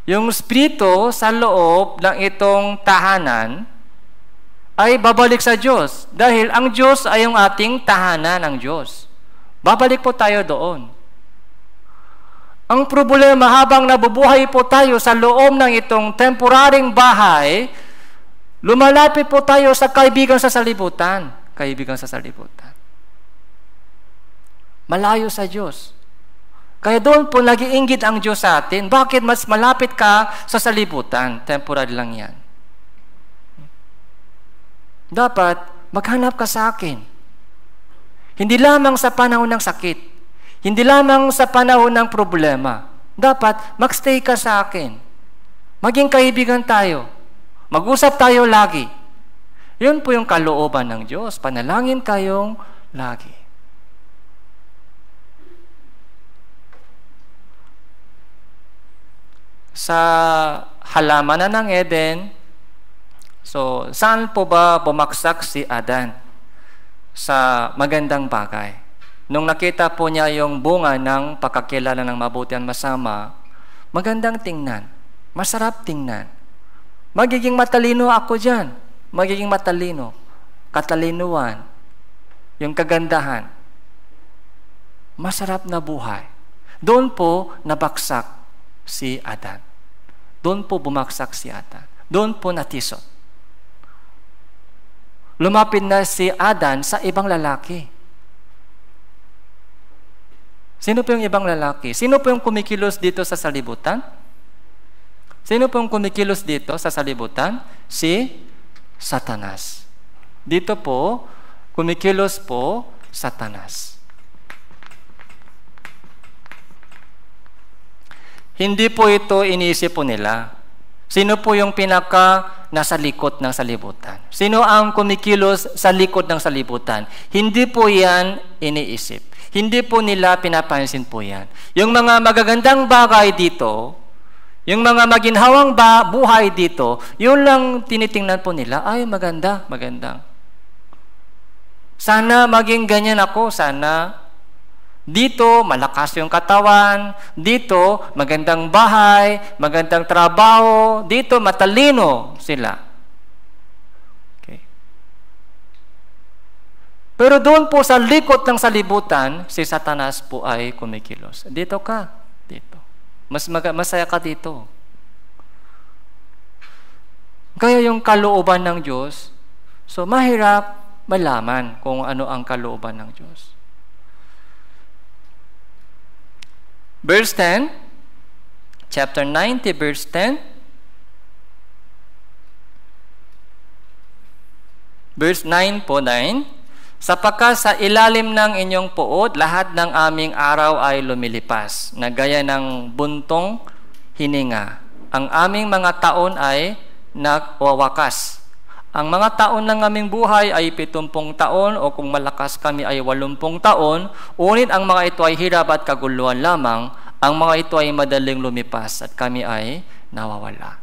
Yung espiritu sa loob ng itong tahanan ay babalik sa Diyos. Dahil ang Diyos ay yung ating tahanan ng Diyos. Babalik po tayo doon. Ang problema habang nabubuhay po tayo sa loob ng itong temporaryong bahay, lumalapit po tayo sa kaibigan sa salibutan. Kaibigan sa salibutan. Malayo sa Diyos. Kaya doon po nag-iinggit ang Diyos sa atin. Bakit mas malapit ka sa salibutan? Temporary lang yan. Dapat maghanap ka sa akin. Hindi lamang sa panahon ng sakit. Hindi lamang sa panahon ng problema. Dapat magstay ka sa akin. Maging kaibigan tayo. Mag-usap tayo lagi. Yun po yung kalooban ng Diyos. Panalangin kayong lagi. Sa halaman ng Eden, so saan po ba bumaksak si Adan? Sa magandang bagay. Nung nakita po niya yung bunga ng pagkakilala ng mabuti at masama, magandang tingnan, masarap tingnan. Magiging matalino ako dyan. Magiging matalino. Katalinuhan. Yung kagandahan. Masarap na buhay. Doon po nabaksak si Adan. Doon po bumaksak si Adan. Doon po natisot. Lumapit na si Adan sa ibang lalaki. Sino po yung ibang lalaki? Sino po yung kumikilos dito sa salibutan? Sino po yung kumikilos dito sa salibutan? Si Satanas. Dito po, kumikilos po Satanas. Hindi po ito iniisip po nila. Sino po yung nasa likod ng salibutan? Sino ang kumikilos sa likod ng salibutan? Hindi po yan iniisip. Hindi po nila pinapansin po yan. Yung mga magagandang bagay dito, Yung mga maginhawang buhay dito, yun lang tinitingnan po nila, ay maganda, maganda. Sana maging ganyan ako, sana dito malakas yung katawan, dito magandang bahay, magandang trabaho, dito matalino sila. Okay. Pero doon po sa likod ng salibutan, si Satanas po ay kumikilos. Dito ka, dito. Masaya ka dito. Kaya yung kalooban ng Diyos, so mahirap malaman kung ano ang kalooban ng Diyos. Verse 10, chapter 90, verse 10. Verse 9 po, 9. Sapagkat sa ilalim ng inyong puot, lahat ng aming araw ay lumilipas, na gaya ng buntong hininga. Ang aming mga taon ay nagwawakas. Ang mga taon ng aming buhay ay 70 taon o kung malakas kami ay 80 taon, ngunit ang mga ito ay hirap at kaguluhan lamang, ang mga ito ay madaling lumipas at kami ay nawawala.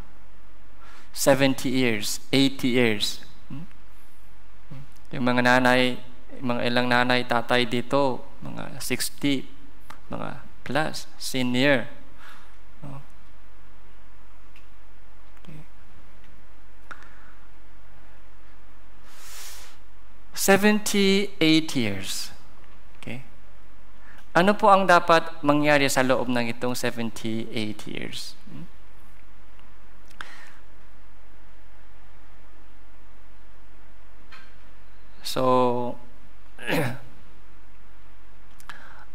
70 years, 80 years. Yung mga nanay, mga ilang nanay, tatay dito, mga 60, mga plus, senior. 78 years. Okay? Ano po ang dapat mangyari sa loob ng itong 78 years? So,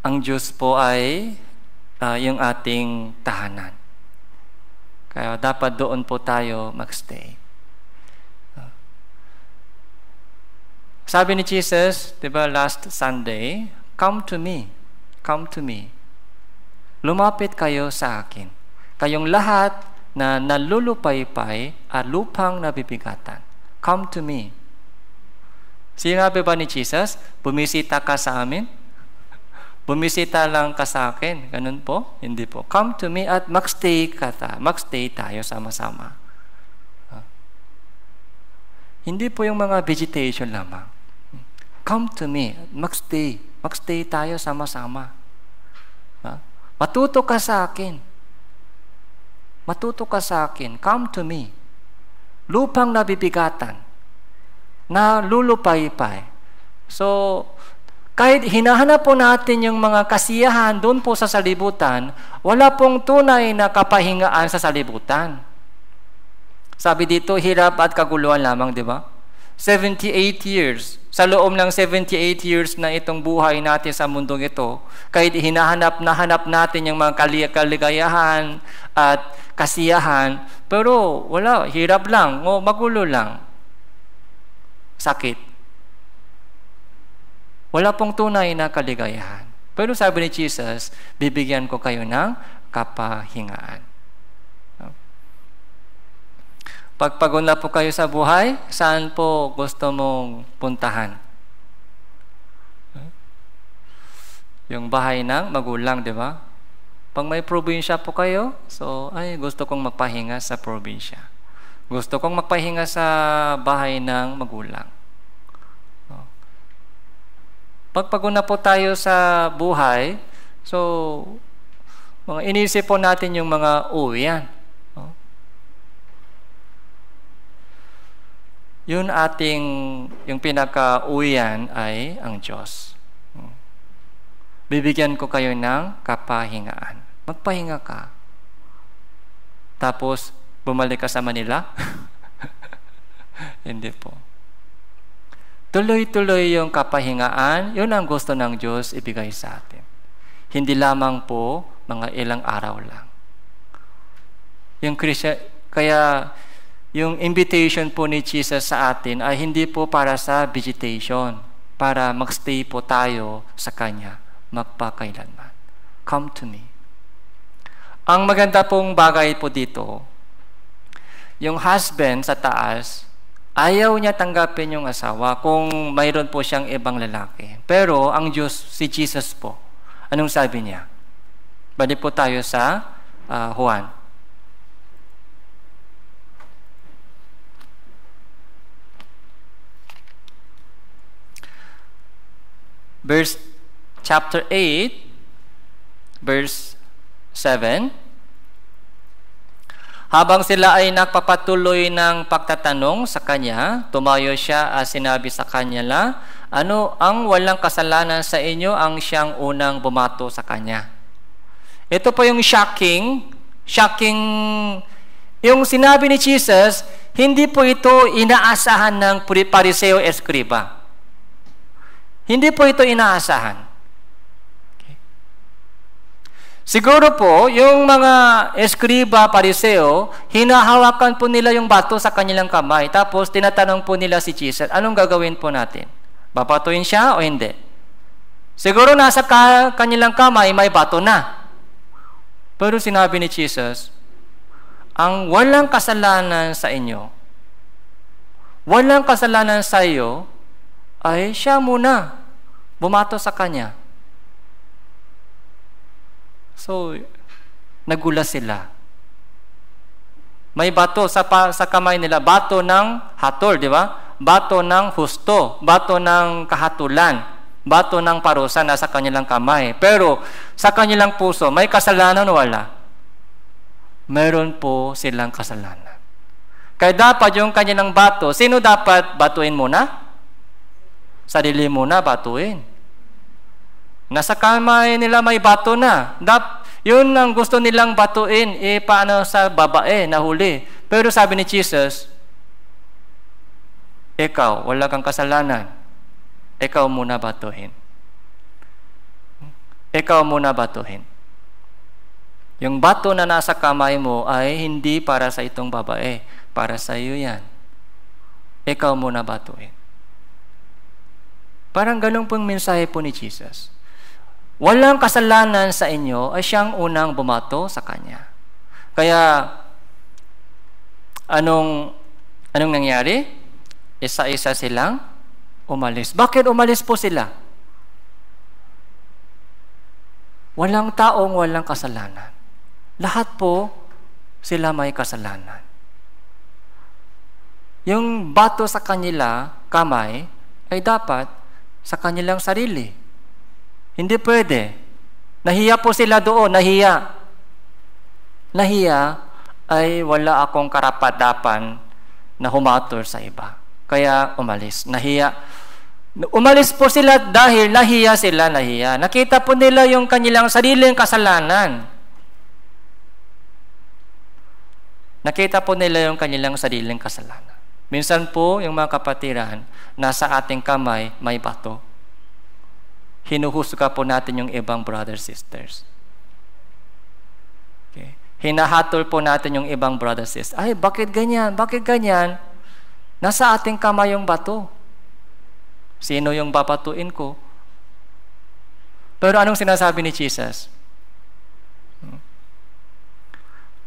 ang Diyos po ay yung ating tahanan. Kaya dapat doon po tayo magstay. Sabi ni Jesus, diba, last Sunday, come to me, come to me. Lumapit kayo sa akin. Kayong lahat na nalulupaypay at lupang nabibigatan. Come to me. Sinabi ba ni Jesus, bumisita ka sa amin? Bumisita lang ka sa akin. Ganun po? Hindi po. Come to me at magstay tayo sama-sama. Hindi po yung mga vegetation lamang. Come to me, magstay tayo sama-sama. Matuto ka sa akin. Matuto ka sa akin. Come to me. Lupang nabibigatan, na lulupaypay. So, kahit hinahanap po natin yung mga kasiyahan doon po sa salibutan, wala pong tunay na kapahingaan sa salibutan. Sabi dito, hirap at kaguluhan lamang, di ba? 78 years. Sa loob ng 78 years na itong buhay natin sa mundong ito, kahit hanap natin yung mga kaligayahan at kasiyahan, pero wala, hirap lang, o magulo lang. Sakit. Wala pong tunay na kaligayahan. Pero sabi ni Jesus, bibigyan ko kayo ng kapahingaan. Pagpagod na po kayo sa buhay, saan po gusto mong puntahan? Yung bahay ng magulang, di ba? Pag may probinsya po kayo, so, ay, gusto kong magpahinga sa probinsya. Gusto kong magpahinga sa bahay ng magulang. Pagpagod na po tayo sa buhay, so, inisip po natin yung mga uwian. Yung pinaka-uwian ay ang Diyos. Bibigyan ko kayo ng kapahingaan. Magpahinga ka. Tapos, bumalik ka sa Manila? Hindi po. Tuloy-tuloy yung kapahingaan, yun ang gusto ng Diyos ibigay sa atin. Hindi lamang po mga ilang araw lang. Kaya, yung invitation po ni Jesus sa atin ay hindi po para sa vegetation, para magstay po tayo sa Kanya, magpakailanman. Come to me. Ang maganda pong bagay po dito, yung husband sa taas, ayaw niya tanggapin yung asawa kung mayroon po siyang ibang lalaki. Pero ang Diyos, si Jesus po, anong sabi niya? Balik po tayo sa Juan. verse chapter 8, verse 7. Habang sila ay nagpapatuloy ng pagtatanong sa kanya, tumayo siya at sinabi sa kanya, ano ang walang kasalanan sa inyo ang siyang unang bumato sa kanya? Ito po yung shocking, yung sinabi ni Jesus, hindi po ito inaasahan ng Pariseo Eskriba. Hindi po ito inaasahan. Siguro po, yung mga eskriba, pariseo, hinahawakan po nila yung bato sa kanilang kamay. Tapos, tinatanong po nila si Jesus, anong gagawin po natin? Babatuin siya o hindi? Siguro nasa kanilang kamay, may bato na. Pero sinabi ni Jesus, ang walang kasalanan sa inyo, walang kasalanan sa iyo, ay siya muna bumato sa kanya. So, nagula sila. May bato sa kamay nila, bato ng hatol, di ba? Bato ng husto, bato ng kahatulan, bato ng parusa nasa kanilang kamay. Pero sa kanilang puso, may kasalanan o wala? Meron po silang kasalanan. Kaya dapat yung kanilang bato, sino dapat batuin muna? Sarili muna batuin. Nasa kamay nila may bato na. Yun ang gusto nilang batuin, paano sa babae, nahuli. Pero sabi ni Jesus, ikaw, wala kang kasalanan. Ikaw muna batuhin. Ikaw muna batuhin. Yung bato na nasa kamay mo ay hindi para sa itong babae. Para sa iyo yan. Ikaw muna batuhin. Parang ganun pong mensahe po ni Jesus. Walang kasalanan sa inyo ay siyang unang bumato sa kanya. Kaya, anong nangyari? Isa-isa silang umalis. Bakit umalis po sila? Walang taong walang kasalanan. Lahat po sila may kasalanan. Yung bato sa kanila, kamay, ay dapat sa kanilang sarili. Hindi pwede. Nahiya po sila doon, nahiya. Nahiya ay wala akong karapat-dapan na humator sa iba. Kaya umalis. Nahiya. Umalis po sila dahil nahiya sila, nahiya. Nakita po nila yung kanilang sariling kasalanan. Nakita po nila yung kanilang sariling kasalanan. Minsan po, yung mga kapatiran, nasa ating kamay may bato. Hinuhusga po natin yung ibang brothers, sisters. Okay. Hinahatol po natin yung ibang brothers, sisters. Ay, bakit ganyan? Bakit ganyan? Nasa ating kamay yung bato. Sino yung babatuin ko? Pero anong sinasabi ni Jesus?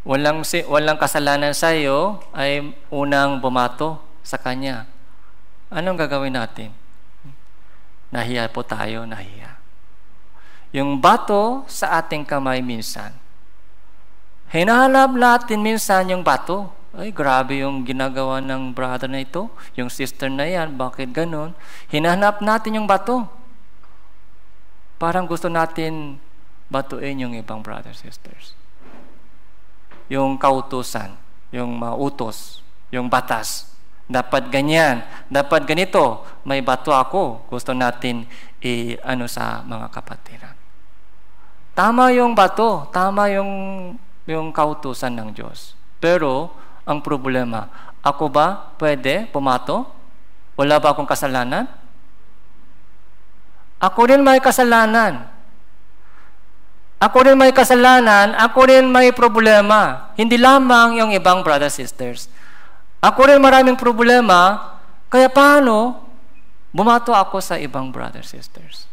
Walang kasalanan sa iyo ay unang bumato sa kanya. Anong gagawin natin? Nahiya po tayo, nahiya. Yung bato sa ating kamay minsan. Hinahanap natin minsan yung bato. Ay, grabe yung ginagawa ng brother na ito. Yung sister na yan, bakit ganun? Hinahanap natin yung bato. Parang gusto natin batuin yung ibang brothers, sisters. Yung kautusan, yung mautos, yung batas. Dapat ganyan, dapat ganito. May bato ako. Gusto natin sa mga kapatiran. Tama yung bato, tama yung kautusan ng Diyos. Pero ang problema, ako ba pwede pumato? Wala ba akong kasalanan? Ako rin may kasalanan. Ako rin may kasalanan, ako rin may problema. Hindi lamang yung ibang brothers, sisters. Ako rin maraming problema, kaya paano bumato ako sa ibang brothers, sisters?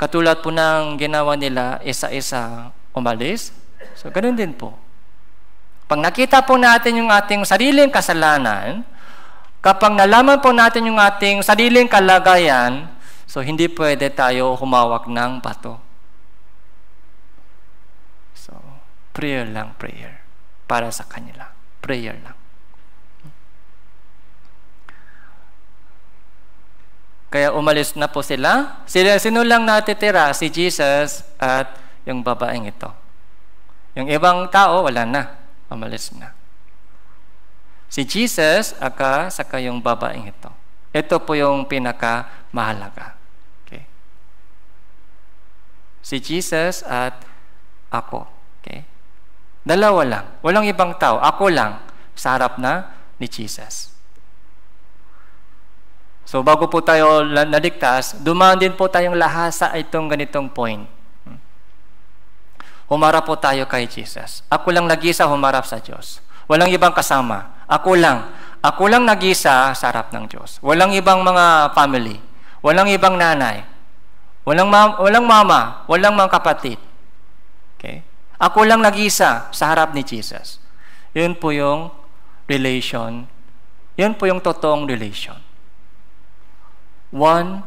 Katulad po ng ginawa nila, isa-isa umalis. So, ganun din po. Pag nakita po natin yung ating sariling kasalanan, kapag nalaman po natin yung ating sariling kalagayan, so hindi pwede tayo humawak ng bato. So, prayer lang, prayer. Para sa kanila. Prayer lang. Kaya umalis na po sila. Sino lang natitira? Si Jesus at yung babaeng ito. Yung ibang tao, wala na. Umalis na. Si Jesus saka yung babaeng ito. Ito po yung pinaka-mahalaga. Okay? Si Jesus at ako. Okay? Dalawa lang. Walang ibang tao. Ako lang sa harap na ni Jesus. So, bago po tayo naligtas, dumaan din po tayong lahat sa itong ganitong point. Humarap po tayo kay Jesus. Ako lang nag-isa humarap sa Diyos. Walang ibang kasama. Ako lang. Ako lang nag-isa sa harap ng Diyos. Walang ibang mga family. Walang ibang nanay. Walang mama. Walang mga kapatid. Okay? Ako lang nag-isa sa harap ni Jesus. Yun po yung relation. Yun po yung totoong relation. 101.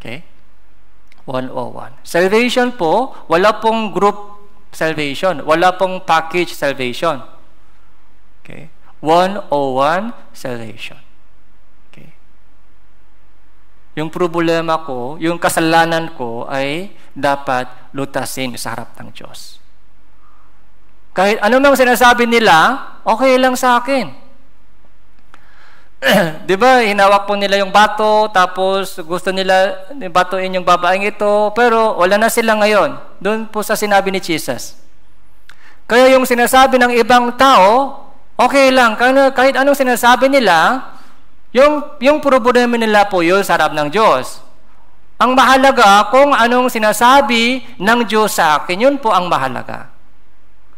Okay? 101. Salvation po, wala pong group salvation. Wala pong package salvation. Okay? 101 salvation. Okay? Yung problema ko, yung kasalanan ko ay dapat lutasin sa harap ng Diyos. Kahit ano mang sinasabi nila, okay lang sa akin. Di ba, hinawak po nila yung bato, tapos gusto nila batuin yung babaeng ito, pero wala na sila ngayon. Doon po sa sinabi ni Jesus. Kaya yung sinasabi ng ibang tao, okay lang. Kahit anong sinasabi nila, yung problema nila po yun sa harap ng Diyos. Ang mahalaga, kung anong sinasabi ng Diyos sa akin, yun po ang mahalaga.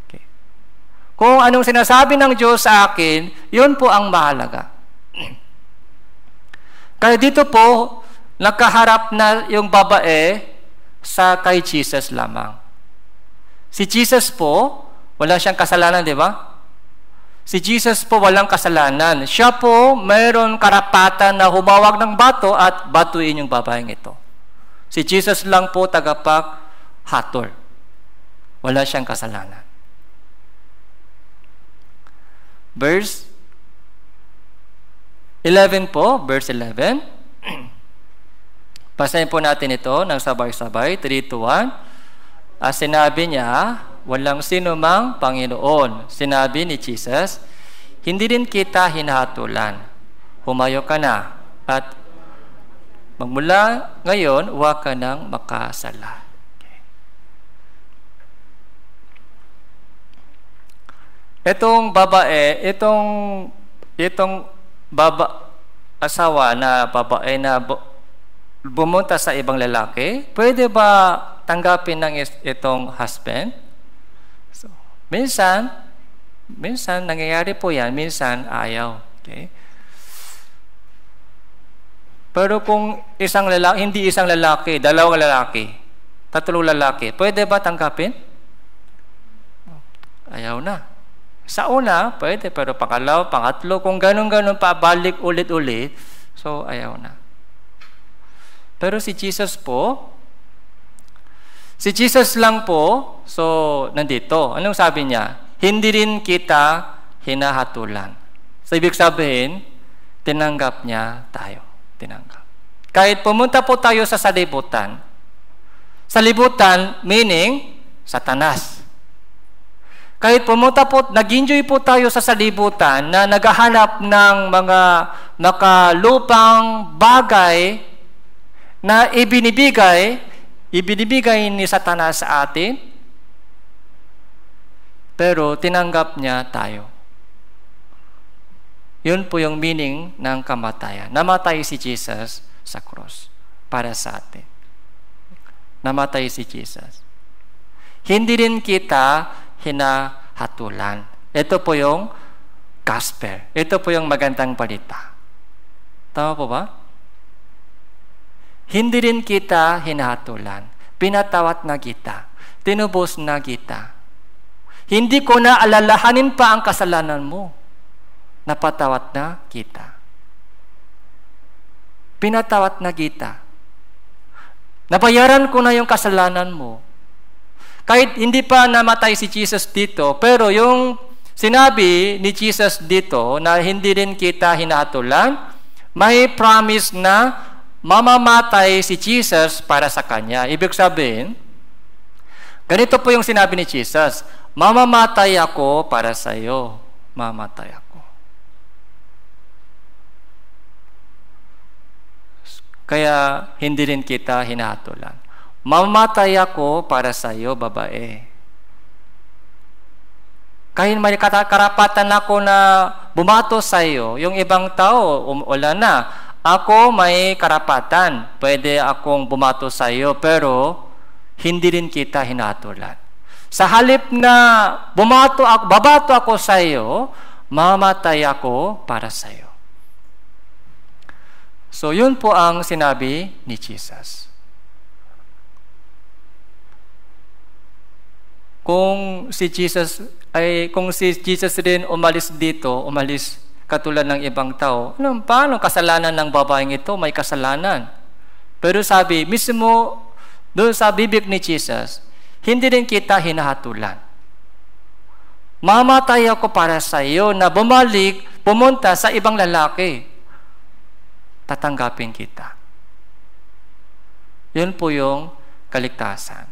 Okay. Kung anong sinasabi ng Diyos sa akin, yun po ang mahalaga. Kaya dito po, nakaharap na yung babae sa kay Jesus lamang. Si Jesus po, wala siyang kasalanan, di ba? Si Jesus po walang kasalanan. Siya po mayroon karapatan na humawak ng bato at batuin yung babaeng ito. Si Jesus lang po tagapaghatol. Wala siyang kasalanan. Verse 11 po, verse 11. Basahin po natin ito ng sabay-sabay, 3 to 1. Sinabi niya, walang sino mang Panginoon. Sinabi ni Jesus, hindi rin kita hinahatulan. Humayo ka na at magmula ngayon, huwag ka nang makasala. Okay. Itong babae, itong asawa na babae na bumunta sa ibang lalaki, pwede ba tanggapin ng itong husband? So, minsan nangyayari po yan, minsan ayaw. Okay? Pero kung hindi isang lalaki, dalawang lalaki, tatlong lalaki, pwede ba tanggapin? Ayaw na. Sa una, pwede, pero pangalaw, pangatlo, kung ganun-ganun pa, balik ulit-ulit, so ayaw na. Pero si Jesus lang po, so nandito. Anong sabi niya? Hindi rin kita hinahatulan. So ibig sabihin, tinanggap niya tayo. Tinanggap. Kahit pumunta po tayo sa salibutan, meaning, Satanas. Kahit pumunta po, nag-enjoy po tayo sa salibutan na naghahanap ng mga nakalupang bagay na ibinibigay ni Satanas sa atin, pero tinanggap niya tayo. Yun po yung meaning ng kamatayan. Namatay si Jesus sa cross para sa atin. Namatay si Jesus. Hindi rin kita hinahatulan. Ito po yung gospel. Ito po yung magandang balita. Tama po ba? Hindi rin kita hinahatulan. Pinatawat na kita. Tinubos na kita. Hindi ko na alalahanin pa ang kasalanan mo. Napatawat na kita. Pinatawat na kita. Nabayaran ko na yung kasalanan mo. Kahit hindi pa namatay si Jesus dito, pero yung sinabi ni Jesus dito na hindi rin kita hinahatulan, may promise na mamamatay si Jesus para sa kanya. Ibig sabihin, ganito po yung sinabi ni Jesus, mamamatay ako para sa iyo. Mamamatay ako. Kaya hindi rin kita hinahatulan. Mamamatay ako para sa iyo, babae. Kahit may karapatan ako na bumato sa iyo, yung ibang tao, wala na. Ako may karapatan. Pwede akong bumato sa iyo, pero hindi rin kita hinatulan. Sa halip na babato ako sa iyo, mamatay ako para sa iyo. So, yun po ang sinabi ni Jesus. Kung si Jesus rin umalis dito, katulad ng ibang tao, paano kasalanan ng babaeng ito? May kasalanan. Pero sabi, mismo doon sa bibig ni Jesus, hindi rin kita hinahatulan. Mamatay ako para sa iyo na pumunta sa ibang lalaki. Tatanggapin kita. Yun po yung kaligtasan.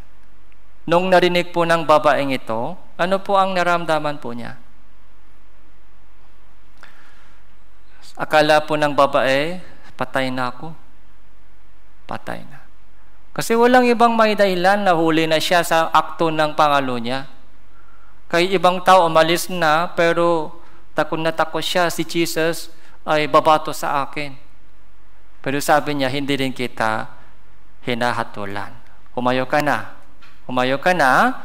Nung narinig po ng babaeng ito, ano po ang naramdaman po niya? Akala po ng babae, patay na ako. Patay na. Kasi walang ibang may dahilan na huli na siya sa akto ng pangalo niya. Kay ibang tao umalis na, pero takot na takot siya, si Jesus ay babato sa akin. Pero sabi niya, hindi rin kita hinahatulan. Humayo ka na. Humayo ka na.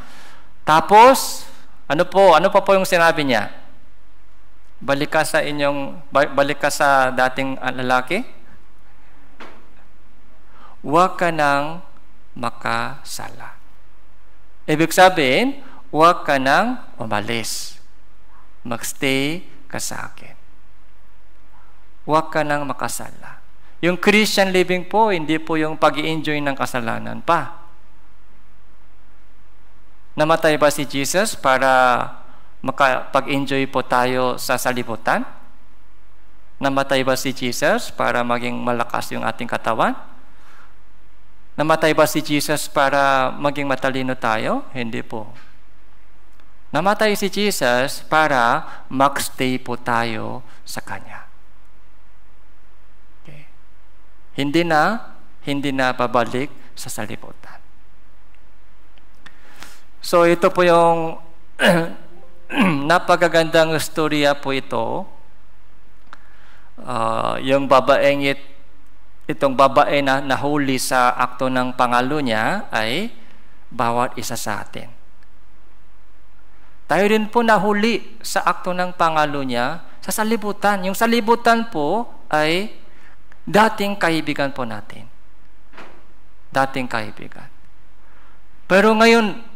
Tapos, ano pa po yung sinabi niya? Balik ka sa dating lalaki. Huwag ka nang makasala. Ibig sabihin, huwag ka nang umalis. Magstay ka sa akin. Huwag ka nang makasala. Yung Christian living po, hindi po yung pag-i-enjoy ng kasalanan pa. Namatay ba si Jesus para makapag-enjoy po tayo sa salibutan? Namatay ba si Jesus para maging malakas yung ating katawan? Namatay ba si Jesus para maging matalino tayo? Hindi po. Namatay si Jesus para magstay po tayo sa Kanya. Okay. Hindi na babalik sa salibutan. So ito po yung napakagandang istorya po ito. Yung itong babae na nahuli sa akto ng pangalo niya ay bawat isa sa atin. Tayo rin po nahuli sa akto ng pangalo niya sa salibutan. Yung salibutan po ay dating kaibigan po natin. Dating kaibigan. Pero ngayon,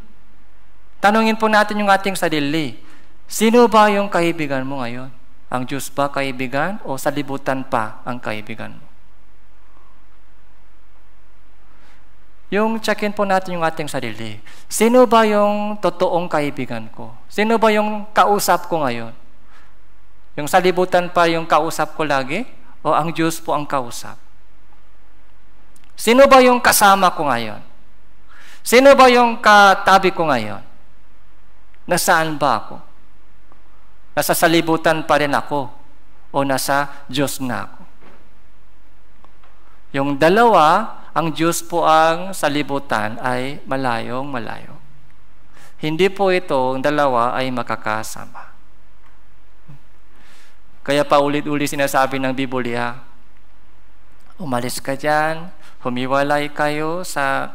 tanungin po natin yung ating sarili. Sino ba yung kaibigan mo ngayon? Ang Diyos ba kaibigan o salibutan pa ang kaibigan mo? Yung checkin po natin yung ating sarili. Sino ba yung totoong kaibigan ko? Sino ba yung kausap ko ngayon? Yung salibutan pa yung kausap ko lagi? O ang Diyos po ang kausap? Sino ba yung kasama ko ngayon? Sino ba yung katabi ko ngayon? Nasaan ba ako? Nasa salibutan pa rin ako o nasa Diyos na ako? Yung dalawa, ang Diyos po ang salibutan ay malayong malayo. Hindi po itong dalawa ay makakasama. Kaya paulit-ulit sinasabi ng Biblia, umalis ka dyan, humiwalay kayo sa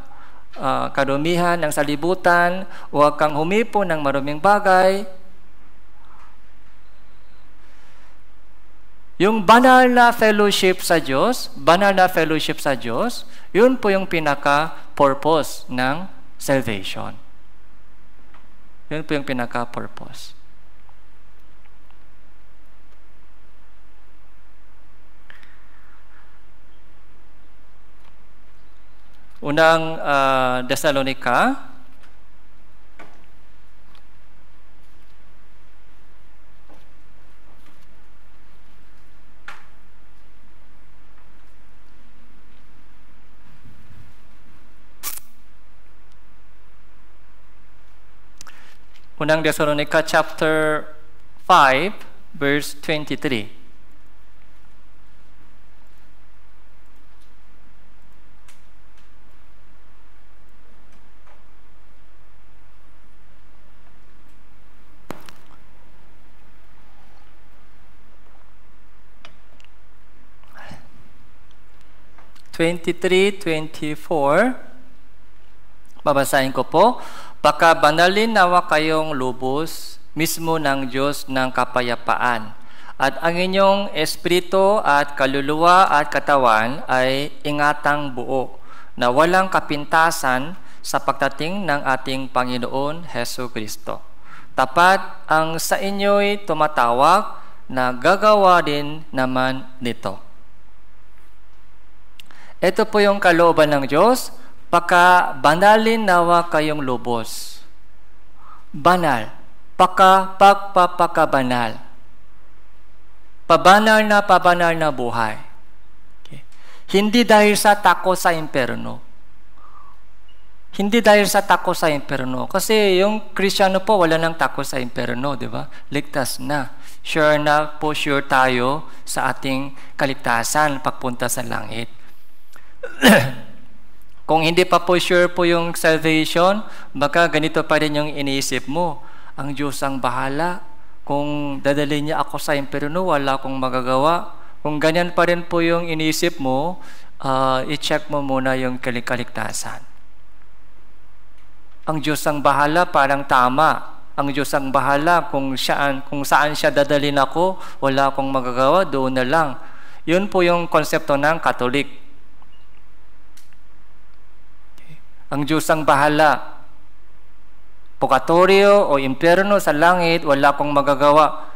karumihan ng salibutan, huwag kang humipo ng maruming bagay. Yung banal na fellowship sa Diyos, yun po yung pinaka-purpose ng salvation. Yun po yung pinaka-purpose. Unang Thessalonica, Unang Thessalonica chapter 5, verse 23. Babasahin ko po. Pakabanalin nawa kayong lubos mismo ng Diyos ng kapayapaan, at ang inyong espiritu at kaluluwa at katawan ay ingatang buo, na walang kapintasan sa pagdating ng ating Panginoon Hesus Kristo. Tapat ang sa inyo'y tumatawag na gagawa din naman nito. Ito po yung kalooban ng Diyos, pakabanalin nawa kayong lubos. Banal, pagpapakabanal. Pabanal na buhay. Okay. Hindi dahil sa takot sa impyerno. Hindi dahil sa takot sa impyerno. Kasi yung Kristiyano po, wala nang takot sa impyerno, di ba? Ligtas na. Sure tayo sa ating kaligtasan pagpunta sa langit. Kung hindi pa po sure po yung salvation, baka ganito pa rin yung iniisip mo. Ang Diyos ang bahala. Kung dadalhin niya ako sa impyerno, wala akong magagawa. Kung ganyan pa rin po yung iniisip mo, i-check mo muna yung kaligtasan. Ang Diyos ang bahala, parang tama. Ang Diyos ang bahala, kung saan siya dadalhin ako, wala akong magagawa, doon na lang. Yun po yung konsepto ng Katolik. Ang Diyos ang bahala. Purgatorio o impyerno sa langit, wala pong magagawa.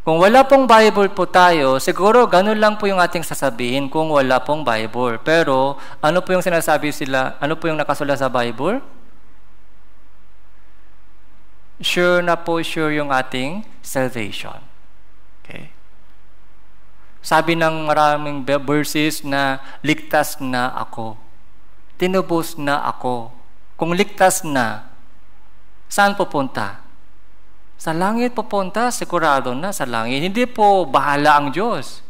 Kung wala pong Bible po tayo, siguro ganun lang po yung ating sasabihin kung wala pong Bible. Pero ano po yung sinasabi sila? Ano po yung nakasulat sa Bible? Sure na po, sure yung ating salvation. Okay. Sabi ng maraming verses na ligtas na ako. Tinubos na ako. Kung ligtas na, saan pupunta? Sa langit pupunta, sigurado na sa langit. Hindi po bahala ang Diyos.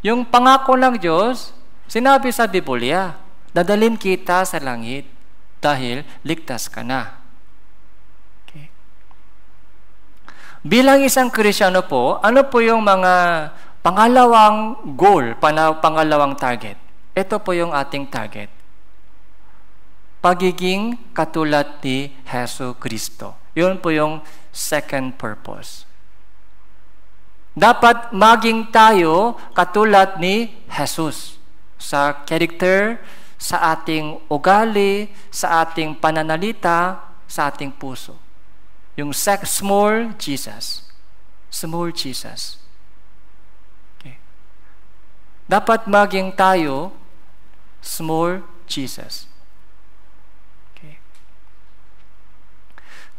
Yung pangako ng Diyos, sinabi sa Biblia, dadalhin kita sa langit dahil ligtas ka na. Okay. Bilang isang Kristiyano po, ano po yung mga pangalawang goal, pangalawang target? Ito po yung ating target. Pagiging katulad ni Hesus Kristo. Yun po yung second purpose. Dapat maging tayo katulad ni Jesus sa character, sa ating ugali, sa ating pananalita, sa ating puso. Yung small Jesus. Small Jesus. Okay. Dapat maging tayo small Jesus.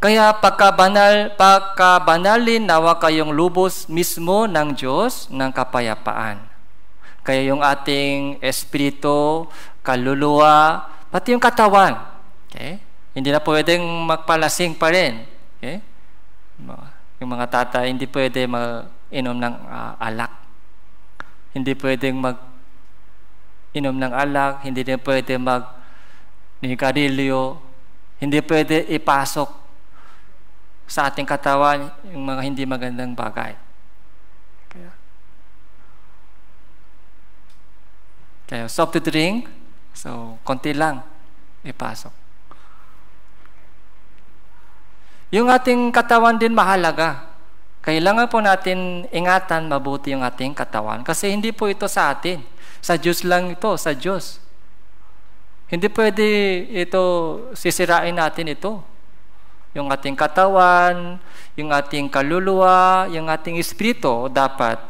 Kaya pagkabanalin nawa kayong lubos mismo ng Diyos ng kapayapaan. Kaya yung ating espiritu, kaluluwa, pati yung katawan. Okay? Hindi na pwedeng magpalasing pa rin. Okay? Yung mga tatay, hindi pwede mag-inom ng alak. Hindi pwedeng mag-inom ng alak. Hindi din pwede mag-nigarilyo. Hindi pwede ipasok sa ating katawan yung mga hindi magandang bagay. Kaya soft to drink, so konti lang ipasok. Yung ating katawan din mahalaga. Kailangan po natin ingatan mabuti yung ating katawan kasi hindi po ito sa atin. Sa Diyos lang ito, sa Diyos. Hindi pwede ito, sisirain natin ito. Yung ating katawan, yung ating kaluluwa, yung ating espiritu, dapat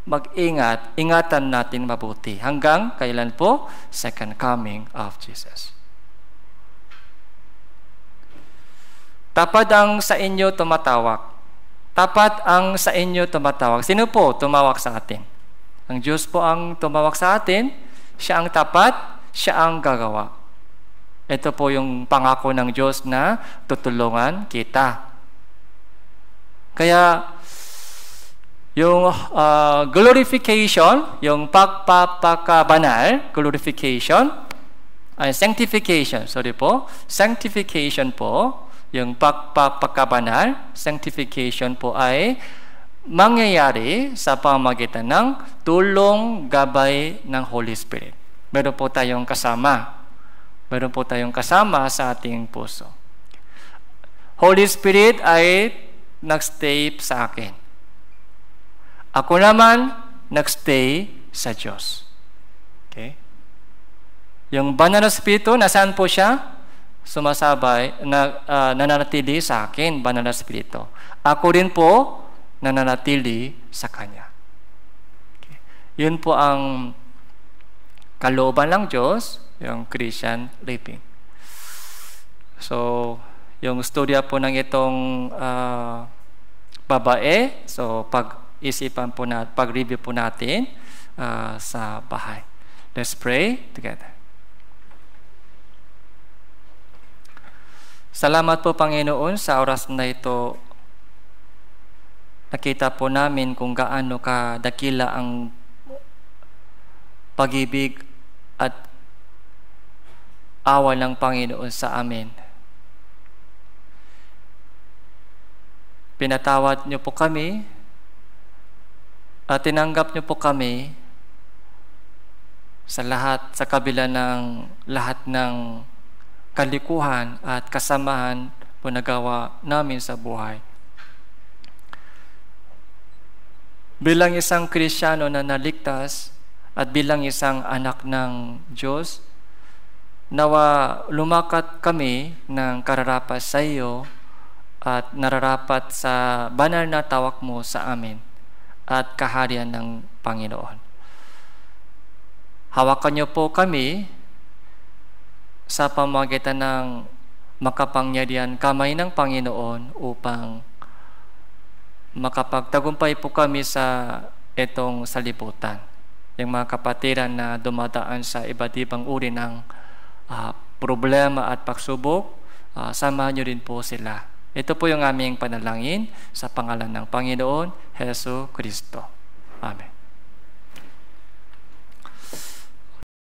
mag-ingat, ingatan natin mabuti. Hanggang kailan po? Second coming of Jesus. Tapat ang sa inyo tumatawag. Tapat ang sa inyo tumatawag. Sino po tumawag sa atin? Ang Diyos po ang tumawag sa atin. Siya ang tapat, siya ang gagawa. Ito po yung pangako ng Diyos na tutulungan kita. Kaya, yung glorification, yung pagpapakabanal, glorification, ay sanctification, sanctification po, yung pagpapakabanal, sanctification po ay mangyayari sa pamamagitan ng tulong gabay ng Holy Spirit. Meron po tayong kasama. Meron po tayong kasama sa ating puso. Holy Spirit ay nagstay sa akin. Ako naman nagstay sa Diyos. Okay? Yung banal na Espiritu, nasaan po siya? Sumasabay, nananatili sa akin, banal na Espiritu. Ako rin po, nananatili sa Kanya. Okay. Yun po ang kalooban ng Diyos, yung Christian living. So, yung storya po ng itong babae, so pag-isipan po natin, pag-review po natin sa bahay. Let's pray together. Salamat po, Panginoon, sa oras na ito. Nakita po namin kung gaano kadakila ang pag-ibig at awa ng Panginoon sa amin. Pinatawad niyo po kami at tinanggap niyo po kami sa kabila ng lahat ng kalikuhan at kasamahan po nagawa namin sa buhay. Bilang isang Kristiyano na naligtas at bilang isang anak ng Diyos, nawa lumakat kami ng kararapat sa iyo at nararapat sa banal na tawag mo sa amin at kaharian ng Panginoon. Hawakan niyo po kami sa pamamagitan ng makapangyarihan kamay ng Panginoon upang makapagtagumpay po kami sa itong salibutan. Yung mga kapatiran na dumadaan sa iba't ibang uri ng problema at pagsubok, samahan niyo rin po sila. Ito po yung aming panalangin sa pangalan ng Panginoon Hesus Kristo. Amen.